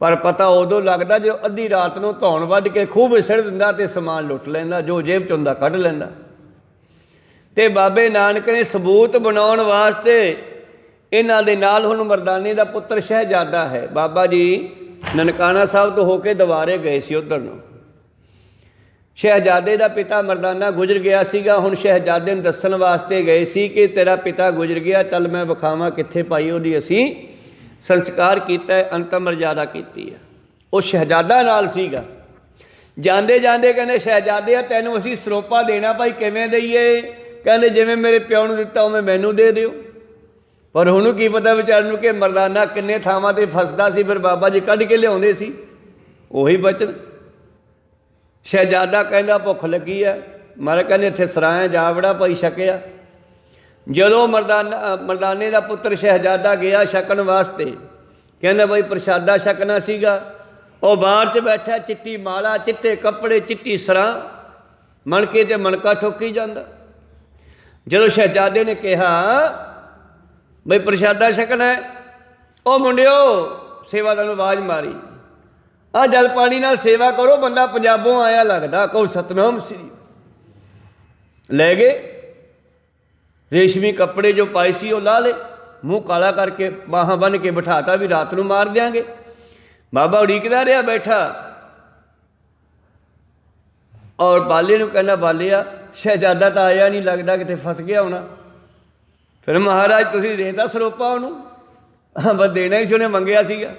ਪਰ ਪਤਾ ਉਦੋਂ ਲੱਗਦਾ ਜੋ ਅੱਧੀ ਰਾਤ ਨੂੰ ਧੌਣ ਵੱਢ ਕੇ ਖੂਹ ਵਿੱਚ ਸਿੱਟ ਦਿੰਦਾ ਤੇ ਸਮਾਨ ਲੁੱਟ ਲੈਂਦਾ, ਜੋ ਜੇਬ 'ਚ ਹੁੰਦਾ ਕੱਢ ਲੈਂਦਾ। ਤੇ ਬਾਬੇ ਨਾਨਕ ਨੇ ਸਬੂਤ ਬਣਾਉਣ ਵਾਸਤੇ ਇਹਨਾਂ ਦੇ ਨਾਲ ਹੁਣ ਮਰਦਾਨੇ ਦਾ ਪੁੱਤਰ ਸ਼ਹਿਜ਼ਾਦਾ ਹੈ। ਬਾਬਾ ਜੀ ਨਨਕਾਣਾ ਸਾਹਿਬ ਤੋਂ ਹੋ ਕੇ ਦੁਬਾਰੇ ਗਏ ਸੀ ਉੱਧਰ ਨੂੰ। ਸ਼ਹਿਜ਼ਾਦੇ ਦਾ ਪਿਤਾ ਮਰਦਾਨਾ ਗੁਜ਼ਰ ਗਿਆ ਸੀਗਾ। ਹੁਣ ਸ਼ਹਿਜ਼ਾਦੇ ਨੂੰ ਦੱਸਣ ਵਾਸਤੇ ਗਏ ਸੀ ਕਿ ਤੇਰਾ ਪਿਤਾ ਗੁਜ਼ਰ ਗਿਆ, ਚੱਲ ਮੈਂ ਵਿਖਾਵਾਂ ਕਿੱਥੇ ਪਾਈ ਉਹਦੀ ਅਸੀਂ ਸੰਸਕਾਰ ਕੀਤਾ, ਅੰਤਮ ਮਰਜ਼ਾਦਾ ਕੀਤੀ ਹੈ। ਉਹ ਸ਼ਹਿਜ਼ਾਦਾ ਨਾਲ ਸੀਗਾ। ਜਾਂਦੇ ਜਾਂਦੇ ਕਹਿੰਦੇ ਸ਼ਹਿਜ਼ਾਦੇ ਆ, ਤੈਨੂੰ ਅਸੀਂ ਸਰੋਪਾ ਦੇਣਾ ਭਾਈ, ਕਿਵੇਂ ਦਈਏ? ਕਹਿੰਦੇ ਜਿਵੇਂ ਮੇਰੇ ਪਿਓ ਨੂੰ ਦਿੱਤਾ ਉਵੇਂ ਮੈਨੂੰ ਦੇ ਦਿਓ। ਪਰ ਉਹਨੂੰ ਕੀ ਪਤਾ ਵਿਚਾਰ ਨੂੰ ਕਿ ਮਰਦਾਨਾ ਕਿੰਨੇ ਥਾਵਾਂ 'ਤੇ ਫਸਦਾ ਸੀ, ਫਿਰ ਬਾਬਾ ਜੀ ਕੱਢ ਕੇ ਲਿਆਉਂਦੇ ਸੀ ਉਹੀ ਬਚਨ। ਸ਼ਹਿਜ਼ਾਦਾ ਕਹਿੰਦਾ ਭੁੱਖ ਲੱਗੀ ਆ, ਮਹਾਰਾਜ ਕਹਿੰਦੇ ਇੱਥੇ ਸਰਾਇਆ ਜਾ ਵੜਾ ਭਾਈ, ਛਕਿਆ। ਜਦੋਂ ਮਰਦਾਨੇ ਦਾ ਪੁੱਤਰ ਸ਼ਹਿਜ਼ਾਦਾ ਗਿਆ ਛਕਣ ਵਾਸਤੇ, ਕਹਿੰਦਾ ਭਾਈ ਪ੍ਰਸ਼ਾਦਾ ਛਕਣਾ ਸੀਗਾ। ਉਹ ਬਾਹਰ 'ਚ ਬੈਠਾ, ਚਿੱਟੀ ਮਾਲਾ, ਚਿੱਟੇ ਕੱਪੜੇ, ਚਿੱਟੀ ਸਰਾਂ, ਮਣਕੇ ਤੇ ਮਣਕਾ ਠੋਕੀ ਜਾਂਦਾ। ਜਦੋਂ ਸ਼ਹਿਜ਼ਾਦੇ ਨੇ ਕਿਹਾ ਬਈ ਪ੍ਰਸ਼ਾਦਾ ਛਕਣਾ, ਉਹ ਮੁੰਡਿਓ ਸੇਵਾਦਾਰ ਨੂੰ ਆਵਾਜ਼ ਮਾਰੀ, ਆਹ ਜਲ ਪਾਣੀ ਨਾਲ ਸੇਵਾ ਕਰੋ, ਬੰਦਾ ਪੰਜਾਬੋਂ ਆਇਆ ਲੱਗਦਾ। ਕਹੋ ਸਤਨਾਮ ਸ੍ਰੀ। ਲੈ ਗਏ। ਰੇਸ਼ਮੀ ਕੱਪੜੇ ਜੋ ਪਾਏ ਸੀ ਉਹ ਲਾ ਲਏ, ਮੂੰਹ ਕਾਲਾ ਕਰਕੇ ਬਾਹਾਂ ਬੰਨ੍ਹ ਕੇ ਬਿਠਾਤਾ ਵੀ ਰਾਤ ਨੂੰ ਮਾਰ ਦਿਆਂਗੇ। ਬਾਬਾ ਉਡੀਕਦਾ ਰਿਹਾ ਬੈਠਾ, ਔਰ ਬਾਲੇ ਨੂੰ ਕਹਿੰਦਾ, ਬਾਲਿਆ ਸ਼ਹਿਜ਼ਾਦਾ ਤਾਂ ਆਇਆ ਨਹੀਂ, ਲੱਗਦਾ ਕਿਤੇ ਫਸ ਗਿਆ ਹੋਣਾ। ਫਿਰ ਮਹਾਰਾਜ ਤੁਸੀਂ ਦੇਤਾ ਸਰੋਪਾ ਉਹਨੂੰ? ਬਸ ਦੇਣਾ ਹੀ ਸੀ, ਉਹਨੇ ਮੰਗਿਆ ਸੀਗਾ,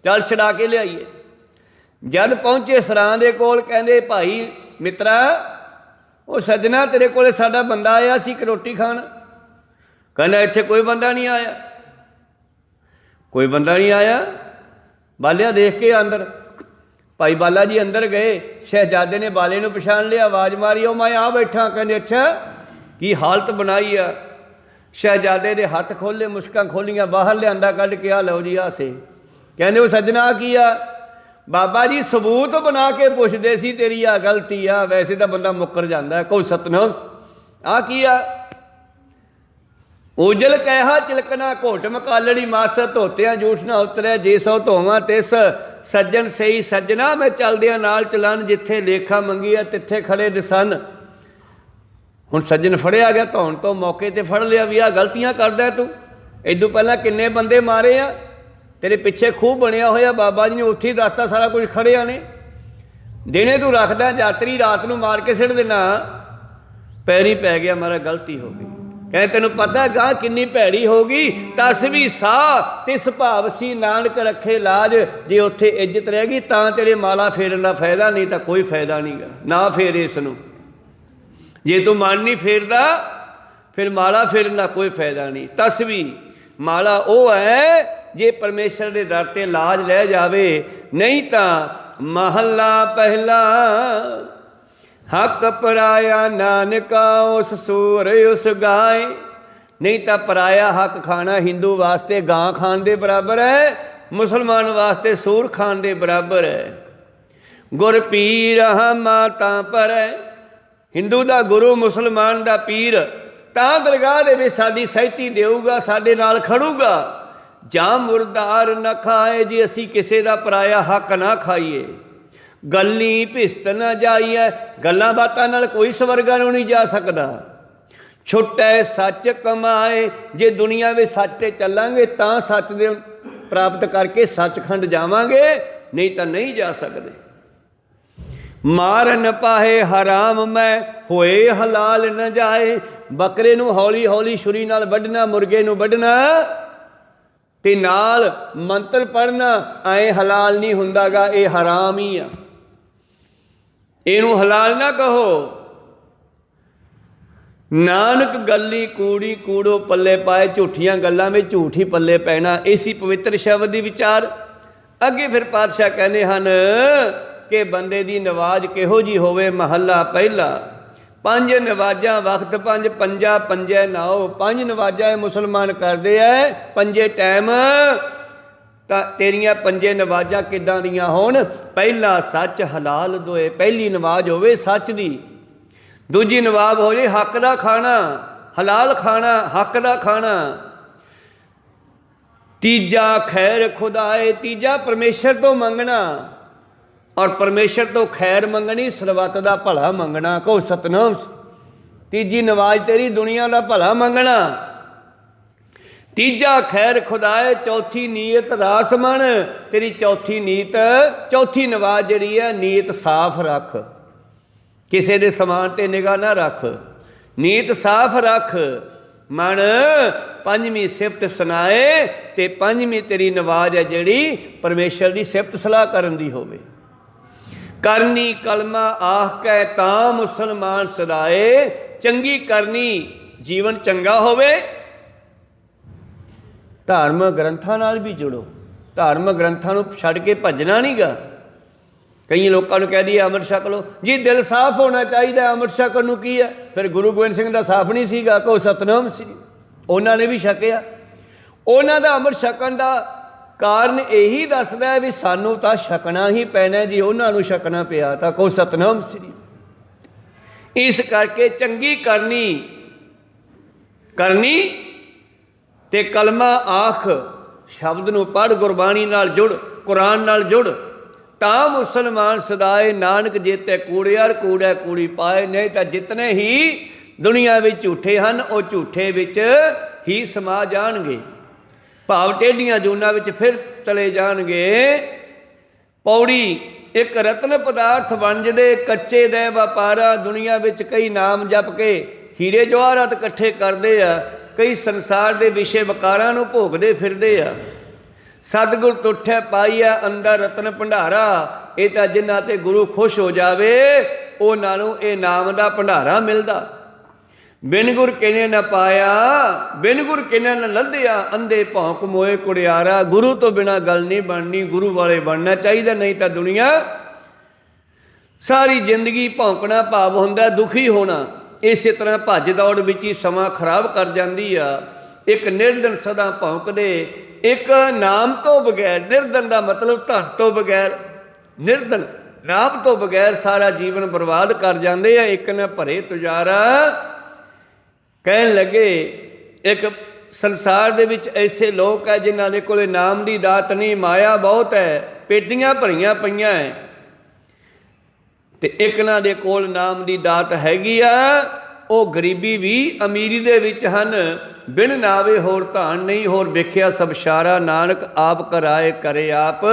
ਚੱਲ ਛਡਾ ਕੇ ਲਿਆਈਏ। ਜਦ ਪਹੁੰਚੇ ਸਰਾਂ ਦੇ ਕੋਲ, ਕਹਿੰਦੇ ਭਾਈ ਮਿੱਤਰਾ, ਉਹ ਸੱਜਣਾ ਤੇਰੇ ਕੋਲ ਸਾਡਾ ਬੰਦਾ ਆਇਆ ਸੀ ਇੱਕ ਰੋਟੀ ਖਾਣ। ਕਹਿੰਦਾ ਇੱਥੇ ਕੋਈ ਬੰਦਾ ਨਹੀਂ ਆਇਆ। ਕੋਈ ਬੰਦਾ ਨਹੀਂ ਆਇਆ? ਬਾਲਿਆ ਦੇਖ ਕੇ ਅੰਦਰ। ਭਾਈ ਬਾਲਾ ਜੀ ਅੰਦਰ ਗਏ, ਸ਼ਹਿਜ਼ਾਦੇ ਨੇ ਬਾਲੇ ਨੂੰ ਪਛਾਣ ਲਿਆ, ਆਵਾਜ਼ ਮਾਰੀ, ਉਹ ਮੈਂ ਆ ਬੈਠਾ। ਕਹਿੰਦੇ ਅੱਛਾ ਕੀ ਹਾਲਤ ਬਣਾਈ ਆ? ਸ਼ਹਿਜ਼ਾਦੇ ਦੇ ਹੱਥ ਖੋਲ੍ਹੇ, ਮੁਸ਼ਕਾਂ ਖੋਲੀਆਂ, ਬਾਹਰ ਲਿਆਂਦਾ ਕੱਢ ਕੇ, ਆ ਲਓ ਜੀ ਆ ਸੇ। ਕਹਿੰਦੇ ਉਹ ਸੱਜਣਾ ਕੀ ਆ? ਬਾਬਾ ਜੀ ਸਬੂਤ ਬਣਾ ਕੇ ਪੁੱਛਦੇ ਸੀ, ਤੇਰੀ ਆ ਗਲਤੀ ਆ, ਵੈਸੇ ਤਾਂ ਬੰਦਾ ਮੁੱਕਰ ਜਾਂਦਾ। ਕੋਈ ਸਤਨਾਮ ਆ ਕੀ ਆ? ਉਜਲ ਕਹਿਆ ਚਿਲਕਣਾ ਘੋਟ ਮਕਾਲੜੀ, ਮਾਸ ਧੋਤਿਆਂ ਜੂਠ ਨਾ ਉਤਰਿਆ, ਜੇ ਸੋ ਧੋਵਾਂ ਤਿਸ ਸੱਜਣ ਸਹੀ ਸੱਜਣਾ। ਮੈਂ ਚੱਲਦਿਆਂ ਨਾਲ ਚਲਨ, ਜਿੱਥੇ ਲੇਖਾ ਮੰਗੀ ਆ ਤਿੱਥੇ ਖੜੇ ਦਿਸਨ। ਹੁਣ ਸੱਜਣ ਫੜਿਆ ਗਿਆ, ਧੌਣ ਤੋਂ ਮੌਕੇ 'ਤੇ ਫੜ ਲਿਆ ਵੀ ਆਹ ਗਲਤੀਆਂ ਕਰਦਾ ਤੂੰ, ਇਦੋਂ ਪਹਿਲਾਂ ਕਿੰਨੇ ਬੰਦੇ ਮਾਰੇ ਆ, ਤੇਰੇ ਪਿੱਛੇ ਖੂਹ ਬਣਿਆ ਹੋਇਆ, ਬਾਬਾ ਜੀ ਨੇ ਉੱਥੇ ਹੀ ਦੱਸਤਾ ਸਾਰਾ ਕੁਝ, ਖੜਿਆ ਨੇ। ਦਿਨੇ ਤੂੰ ਰੱਖਦਾ ਯਾਤਰੀ, ਰਾਤ ਨੂੰ ਮਾਰ ਕੇ ਸਿੱਟ ਦੇਣਾ। ਪੈਰੀ ਪੈ ਗਿਆ, ਮਾਰਾ ਗਲਤੀ ਹੋ ਗਈ। ਕਹਿੰਦੇ ਤੈਨੂੰ ਪਤਾ ਗਾਂ ਕਿੰਨੀ ਭੈੜੀ ਹੋ ਗਈ? ਤਸ ਵੀ ਸਾਹ ਤਿਸ ਭਾਵ ਸੀ, ਨਾਨਕ ਰੱਖੇ ਲਾਜ। ਜੇ ਉੱਥੇ ਇੱਜ਼ਤ ਰਹਿ ਗਈ ਤਾਂ ਤੇਰੇ ਮਾਲਾ ਫੇਰਨ ਦਾ ਫਾਇਦਾ, ਨਹੀਂ ਤਾਂ ਕੋਈ ਫਾਇਦਾ ਨਹੀਂਗਾ। ਨਾ ਫੇਰ ਇਸ ਨੂੰ, ਜੇ ਤੂੰ ਮਨ ਨਹੀਂ ਫੇਰਦਾ ਫਿਰ ਮਾਲਾ ਫੇਰਨ ਦਾ ਕੋਈ ਫਾਇਦਾ ਨਹੀਂ। ਤਸ ਵੀ ਮਾਲਾ ਉਹ ਹੈ ਜੇ ਪਰਮੇਸ਼ਰ ਦੇ ਦਰ 'ਤੇ ਲਾਜ ਲੈ ਜਾਵੇ। ਨਹੀਂ ਤਾਂ ਮਹੱਲਾ ਪਹਿਲਾ, ਹੱਕ ਪਰਾਇਆ ਨਾਨਕਾ ਉਸ ਸੂਰ ਉਸ ਗਾਏ। ਨਹੀਂ ਤਾਂ ਪਰਾਇਆ ਹੱਕ ਖਾਣਾ ਹਿੰਦੂ ਵਾਸਤੇ ਗਾਂ ਖਾਣ ਦੇ ਬਰਾਬਰ ਹੈ, ਮੁਸਲਮਾਨ ਵਾਸਤੇ ਸੂਰ ਖਾਣ ਦੇ ਬਰਾਬਰ ਹੈ। ਗੁਰ ਪੀਰ ਮਾਤਾ ਪਰ ਹੈ, ਹਿੰਦੂ ਦਾ ਗੁਰੂ ਮੁਸਲਮਾਨ ਦਾ ਪੀਰ ਤਾਂ ਦਰਗਾਹ ਦੇ ਵਿੱਚ ਸਾਡੀ ਸਹਿਤੀ ਦੇਊਗਾ, ਸਾਡੇ ਨਾਲ ਖੜੂਗਾ। ਜਾਂ ਮੁਰਦਾਰ ਨਾ ਖਾਏ, ਜੇ ਅਸੀਂ ਕਿਸੇ ਦਾ ਪਰਾਇਆ ਹੱਕ ਨਾ ਖਾਈਏ। ਗੱਲੀ ਭਿਸਤ ਨਾ ਜਾਈਏ, ਗੱਲਾਂ ਬਾਤਾਂ ਨਾਲ ਕੋਈ ਸਵਰਗਾਂ ਨੂੰ ਨਹੀਂ ਜਾ ਸਕਦਾ। ਛੁੱਟੈ ਸੱਚ ਕਮਾਏ, ਜੇ ਦੁਨੀਆ ਵਿੱਚ ਸੱਚ 'ਤੇ ਚੱਲਾਂਗੇ ਤਾਂ ਸੱਚ ਦੇ ਪ੍ਰਾਪਤ ਕਰਕੇ ਸੱਚਖੰਡ ਜਾਵਾਂਗੇ, ਨਹੀਂ ਤਾਂ ਨਹੀਂ ਜਾ ਸਕਦੇ। ਮਾਰ ਨ ਪਾਹੇ ਹਰਾਮ ਮੈਂ, ਹੋਏ ਹਲਾਲ ਨ ਜਾਏ। ਬੱਕਰੇ ਨੂੰ ਹੌਲੀ ਹੌਲੀ ਛੁਰੀ ਨਾਲ ਵੱਢਣਾ, ਮੁਰਗੇ ਨੂੰ ਵੱਢਣਾ ਤੇ ਨਾਲ ਮੰਤਰ ਪੜ੍ਹਨਾ, ਐਂ ਹਲਾਲ ਨਹੀਂ ਹੁੰਦਾਗਾ, ਇਹ ਹਰਾਮ ਹੀ ਆ। ਇਹਨੂੰ ਹਲਾਲ ਨਾ ਕਹੋ। ਨਾਨਕ ਗੱਲੀ ਕੂੜੀ ਕੂੜੋ ਪੱਲੇ ਪਾਏ, ਝੂਠੀਆਂ ਗੱਲਾਂ ਵਿੱਚ ਝੂਠ ਹੀ ਪੱਲੇ ਪੈਣਾ। ਇਸੀ ਪਵਿੱਤਰ ਸ਼ਬਦ ਦੀ ਵਿਚਾਰ। ਅੱਗੇ ਫਿਰ ਪਾਤਸ਼ਾਹ ਕਹਿੰਦੇ ਹਨ ਕਿ ਬੰਦੇ ਦੀ ਨਵਾਜ਼ ਕਿਹੋ ਜਿਹੀ ਹੋਵੇ। ਮਹੱਲਾ ਪਹਿਲਾ, ਪੰਜ ਨਵਾਜ਼ਾਂ ਵਕਤ ਪੰਜ, ਪੰਜਾ ਪੰਜੈ ਨਾਓ। ਪੰਜ ਨਵਾਜ਼ਾਂ ਮੁਸਲਮਾਨ ਕਰਦੇ ਐ ਪੰਜੇ ਟਾਈਮ। ਤਾਂ ਤੇਰੀਆਂ ਪੰਜੇ ਨਵਾਜ਼ਾਂ ਕਿੱਦਾਂ ਦੀਆਂ ਹੋਣ? ਪਹਿਲਾ ਸੱਚ ਹਲਾਲ ਦੋਏ, ਪਹਿਲੀ ਨਵਾਜ਼ ਹੋਵੇ ਸੱਚ ਦੀ। ਦੂਜੀ ਨਵਾਜ਼ ਹੋ ਜੇ ਹੱਕ ਦਾ ਖਾਣਾ, ਹਲਾਲ ਖਾਣਾ, ਹੱਕ ਦਾ ਖਾਣਾ। ਤੀਜਾ ਖੈਰ ਖੁਦਾਏ, ਤੀਜਾ ਪਰਮੇਸ਼ਰ ਤੋਂ ਮੰਗਣਾ, ਔਰ ਪਰਮੇਸ਼ਰ ਤੋਂ ਖੈਰ ਮੰਗਣੀ, ਸਰਬੱਤ ਦਾ ਭਲਾ ਮੰਗਣਾ। ਕਹੋ ਸਤਨਾਮ। ਤੀਜੀ ਨਵਾਜ਼ ਤੇਰੀ ਦੁਨੀਆ ਦਾ ਭਲਾ ਮੰਗਣਾ। ਤੀਜਾ ਖੈਰ ਖੁਦਾਏ, ਚੌਥੀ ਨੀਅਤ ਰਾਸ ਮਨ। ਤੇਰੀ ਚੌਥੀ ਨੀਤ, ਚੌਥੀ ਨਵਾਜ਼ ਜਿਹੜੀ ਹੈ, ਨੀਅਤ ਸਾਫ਼ ਰੱਖ, ਕਿਸੇ ਦੇ ਸਮਾਨ 'ਤੇ ਨਿਗਾਹ ਨਾ ਰੱਖ, ਨੀਅਤ ਸਾਫ਼ ਰੱਖ। ਮਨ ਪੰਜਵੀਂ ਸਿਫਤ ਸੁਣਾਏ, ਤੇ ਪੰਜਵੀਂ ਤੇਰੀ ਨਵਾਜ਼ ਹੈ ਜਿਹੜੀ ਪਰਮੇਸ਼ਰ ਦੀ ਸਿਫਤ ਸਲਾਹ ਕਰਨ ਦੀ ਹੋਵੇ। ਕਰਨੀ ਕਲਮਾ ਆਖ ਕੇ ਤਾਂ ਮੁਸਲਮਾਨ ਸਦਾਏ। ਚੰਗੀ ਕਰਨੀ, ਜੀਵਨ ਚੰਗਾ ਹੋਵੇ। ਧਾਰਮਿਕ ਗ੍ਰੰਥਾਂ ਨਾਲ ਵੀ ਜੁੜੋ, ਧਾਰਮਿਕ ਗ੍ਰੰਥਾਂ ਨੂੰ ਛੱਡ ਕੇ ਭੱਜਣਾ ਨਹੀਂ ਗਾ। ਕਈ ਲੋਕਾਂ ਨੂੰ ਕਹਿ ਦਈਏ ਅੰਮ੍ਰਿਤ ਛਕ ਲਓ ਜੀ, ਦਿਲ ਸਾਫ਼ ਹੋਣਾ ਚਾਹੀਦਾ। ਅੰਮ੍ਰਿਤ ਛਕਣ ਨੂੰ ਕੀ ਹੈ? ਫਿਰ ਗੁਰੂ ਗੋਬਿੰਦ ਸਿੰਘ ਦਾ ਸਾਫ਼ ਨਹੀਂ ਸੀਗਾ? ਕਹੋ ਸਤਨਾਮ ਸੀ। ਉਹਨਾਂ ਨੇ ਵੀ ਛਕਿਆ। ਉਹਨਾਂ ਦਾ ਅੰਮ੍ਰਿਤ ਛਕਣ ਦਾ ਕਾਰਨ ਇਹੀ ਦੱਸਦਾ ਵੀ ਸਾਨੂੰ ਤਾਂ ਛਕਣਾ ਹੀ ਪੈਣਾ ਜੀ, ਉਹਨਾਂ ਨੂੰ ਛਕਣਾ ਪਿਆ ਤਾਂ। ਕਹੋ ਸਤਨਾਮ ਸ੍ਰੀ। ਇਸ ਕਰਕੇ ਚੰਗੀ ਕਰਨੀ ਤੇ ਕਲਮਾ ਆਖ, ਸ਼ਬਦ ਨੂੰ ਪੜ੍ਹ, ਗੁਰਬਾਣੀ ਨਾਲ ਜੁੜ, ਕੁਰਾਨ ਨਾਲ ਜੁੜ, ਤਾਂ ਮੁਸਲਮਾਨ ਸਦਾਏ। ਨਾਨਕ ਜੇਤੇ ਕੂੜਿਆਰ ਕੂੜੈ ਕੂੜੀ ਪਾਏ। ਨਹੀਂ ਤਾਂ ਜਿਤਨੇ ਹੀ ਦੁਨੀਆ ਵਿੱਚ ਝੂਠੇ ਹਨ, ਉਹ ਝੂਠੇ ਵਿੱਚ ਹੀ ਸਮਾ ਜਾਣਗੇ। ਭਾਵ ਟੇਢੀਆਂ ਜੂਨਾਂ ਵਿੱਚ ਫਿਰ ਚਲੇ ਜਾਣਗੇ। ਪੌੜੀ ਇੱਕ ਰਤਨ ਪਦਾਰਥ ਵੰਜਦੇ ਕੱਚੇ ਦੇ ਵਪਾਰਾ। ਦੁਨੀਆ ਵਿੱਚ ਕਈ ਨਾਮ ਜਪ ਕੇ ਹੀਰੇ ਜਵਾਹਰਾਤ ਇਕੱਠੇ ਕਰਦੇ ਆ, ਕਈ ਸੰਸਾਰ ਦੇ ਵਿਸ਼ੇ ਵਕਾਰਾਂ ਨੂੰ ਭੋਗਦੇ ਫਿਰਦੇ ਆ। ਸਤਿਗੁਰ ਤੁਠੈ ਪਾਈਆ ਅੰਦਰ ਰਤਨ ਭੰਡਾਰਾ। ਇਹ ਤਾਂ ਜਿਨ੍ਹਾਂ ਤੇ ਗੁਰੂ ਖੁਸ਼ ਹੋ ਜਾਵੇ ਉਹਨਾਂ ਨੂੰ ਇਹ ਨਾਮ ਦਾ ਭੰਡਾਰਾ ਮਿਲਦਾ। ਬਿਨ ਗੁਰ ਕਿਨੇ ਨਾ ਪਾਇਆ, ਬਿਨ ਗੁਰ ਕਿਨੇ ਨਾ ਲੱਧਿਆ, ਅੰਧੇ ਭੌਂਕ ਮੋਏ ਕੁੜਿਆਰਾ। ਗੁਰੂ ਤੋਂ ਬਿਨਾਂ ਗੱਲ ਨਹੀਂ ਬਣਨੀ, ਗੁਰੂ ਵਾਲੇ ਬਣਨਾ ਚਾਹੀਦਾ, ਨਹੀਂ ਤਾਂ ਦੁਨੀਆ ਸਾਰੀ ਜ਼ਿੰਦਗੀ ਭੌਂਕਣਾ ਭਾਵ ਹੁੰਦਾ ਦੁਖੀ ਹੋਣਾ। ਇਸੇ ਤਰ੍ਹਾਂ ਭੱਜ ਦੌੜ ਵਿੱਚ ਹੀ ਸਮਾਂ ਖਰਾਬ ਕਰ ਜਾਂਦੀ ਆ। ਇੱਕ ਨਿਰਧਨ ਸਦਾ ਭੌਂਕਦੇ, ਇੱਕ ਨਾਮ ਤੋਂ ਬਗੈਰ। ਨਿਰਧਨ ਦਾ ਮਤਲਬ ਧਨ ਤੋਂ ਬਗੈਰ, ਨਿਰਧਨ ਨਾਮ ਤੋਂ ਬਗੈਰ ਸਾਰਾ ਜੀਵਨ ਬਰਬਾਦ ਕਰ ਜਾਂਦੇ ਆ। ਇੱਕ ਨਾ ਭਰੇ ਤੁਜਾਰਾ। ਕਹਿਣ ਲੱਗੇ ਇੱਕ ਸੰਸਾਰ ਦੇ ਵਿੱਚ ਐਸੇ ਲੋਕ ਹੈ ਜਿਨ੍ਹਾਂ ਦੇ ਕੋਲ ਨਾਮ ਦੀ ਦਾਤ ਨਹੀਂ, ਮਾਇਆ ਬਹੁਤ ਹੈ, ਪੇਟੀਆਂ ਭਰੀਆਂ ਪਈਆਂ ਹੈ, ਤੇ ਇੱਕ ਨਾ ਦੇ ਕੋਲ ਨਾਮ ਦੀ ਦਾਤ ਹੈਗੀ ਆ। ਉਹ ਗਰੀਬੀ ਵੀ ਅਮੀਰੀ ਦੇ ਵਿੱਚ ਹਨ। ਬਿਨ ਨਾਵੇ ਹੋਰ ਧਾਨ ਨਹੀਂ, ਹੋਰ ਵੇਖਿਆ ਸਭ ਸ਼ਾਰਾ। ਨਾਨਕ ਆਪ ਕਰਾਏ ਕਰੇ ਆਪ,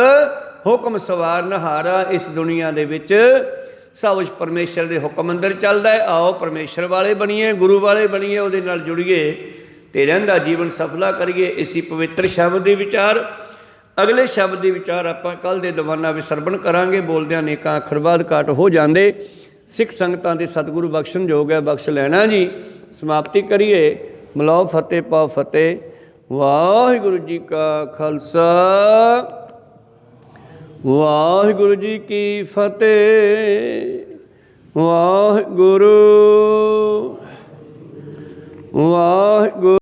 ਹੁਕਮ ਸਵਾਰ ਨਹਾਰਾ। ਇਸ ਦੁਨੀਆ ਦੇ ਵਿੱਚ ਸਭ ਕੁਛ ਪਰਮੇਸ਼ਰ ਦੇ ਹੁਕਮ ਅੰਦਰ ਚੱਲਦਾ ਹੈ। ਆਓ ਪਰਮੇਸ਼ਰ ਵਾਲੇ ਬਣੀਏ, ਗੁਰੂ ਵਾਲੇ ਬਣੀਏ, ਉਹਦੇ ਨਾਲ ਜੁੜੀਏ ਤੇ ਰਹਿੰਦਾ ਜੀਵਨ ਸਫਲਾ ਕਰੀਏ। ਇਸੀ ਪਵਿੱਤਰ ਸ਼ਬਦ ਦੇ ਵਿਚਾਰ, ਅਗਲੇ ਸ਼ਬਦ ਦੇ ਵਿਚਾਰ ਆਪਾਂ ਕੱਲ੍ਹ ਦੇ ਦੀਵਾਨਾ ਵਿੱਚ ਸਰਵਣ ਕਰਾਂਗੇ। ਬੋਲਦਿਆਂ ਅਨੇਕਾਂ ਅੱਖਰ ਬਾਅਦ ਘਾਟ ਹੋ ਜਾਂਦੇ। ਸਿੱਖ ਸੰਗਤਾਂ ਦੇ ਸਤਿਗੁਰੂ ਬਖਸ਼ਣ ਯੋਗ ਹੈ, ਬਖਸ਼ ਲੈਣਾ ਜੀ। ਸਮਾਪਤੀ ਕਰੀਏ। ਮਿਲਾਓ ਫਤਿਹ ਪਾਓ ਫਤਿਹ। ਵਾਹਿਗੁਰੂ ਜੀ ਕਾ ਖਾਲਸਾ, ਵਾਹਿਗੁਰੂ ਜੀ ਕੀ ਫਤਿਹ। ਵਾਹਿਗੁਰੂ ਵਾਹਿਗੁਰੂ।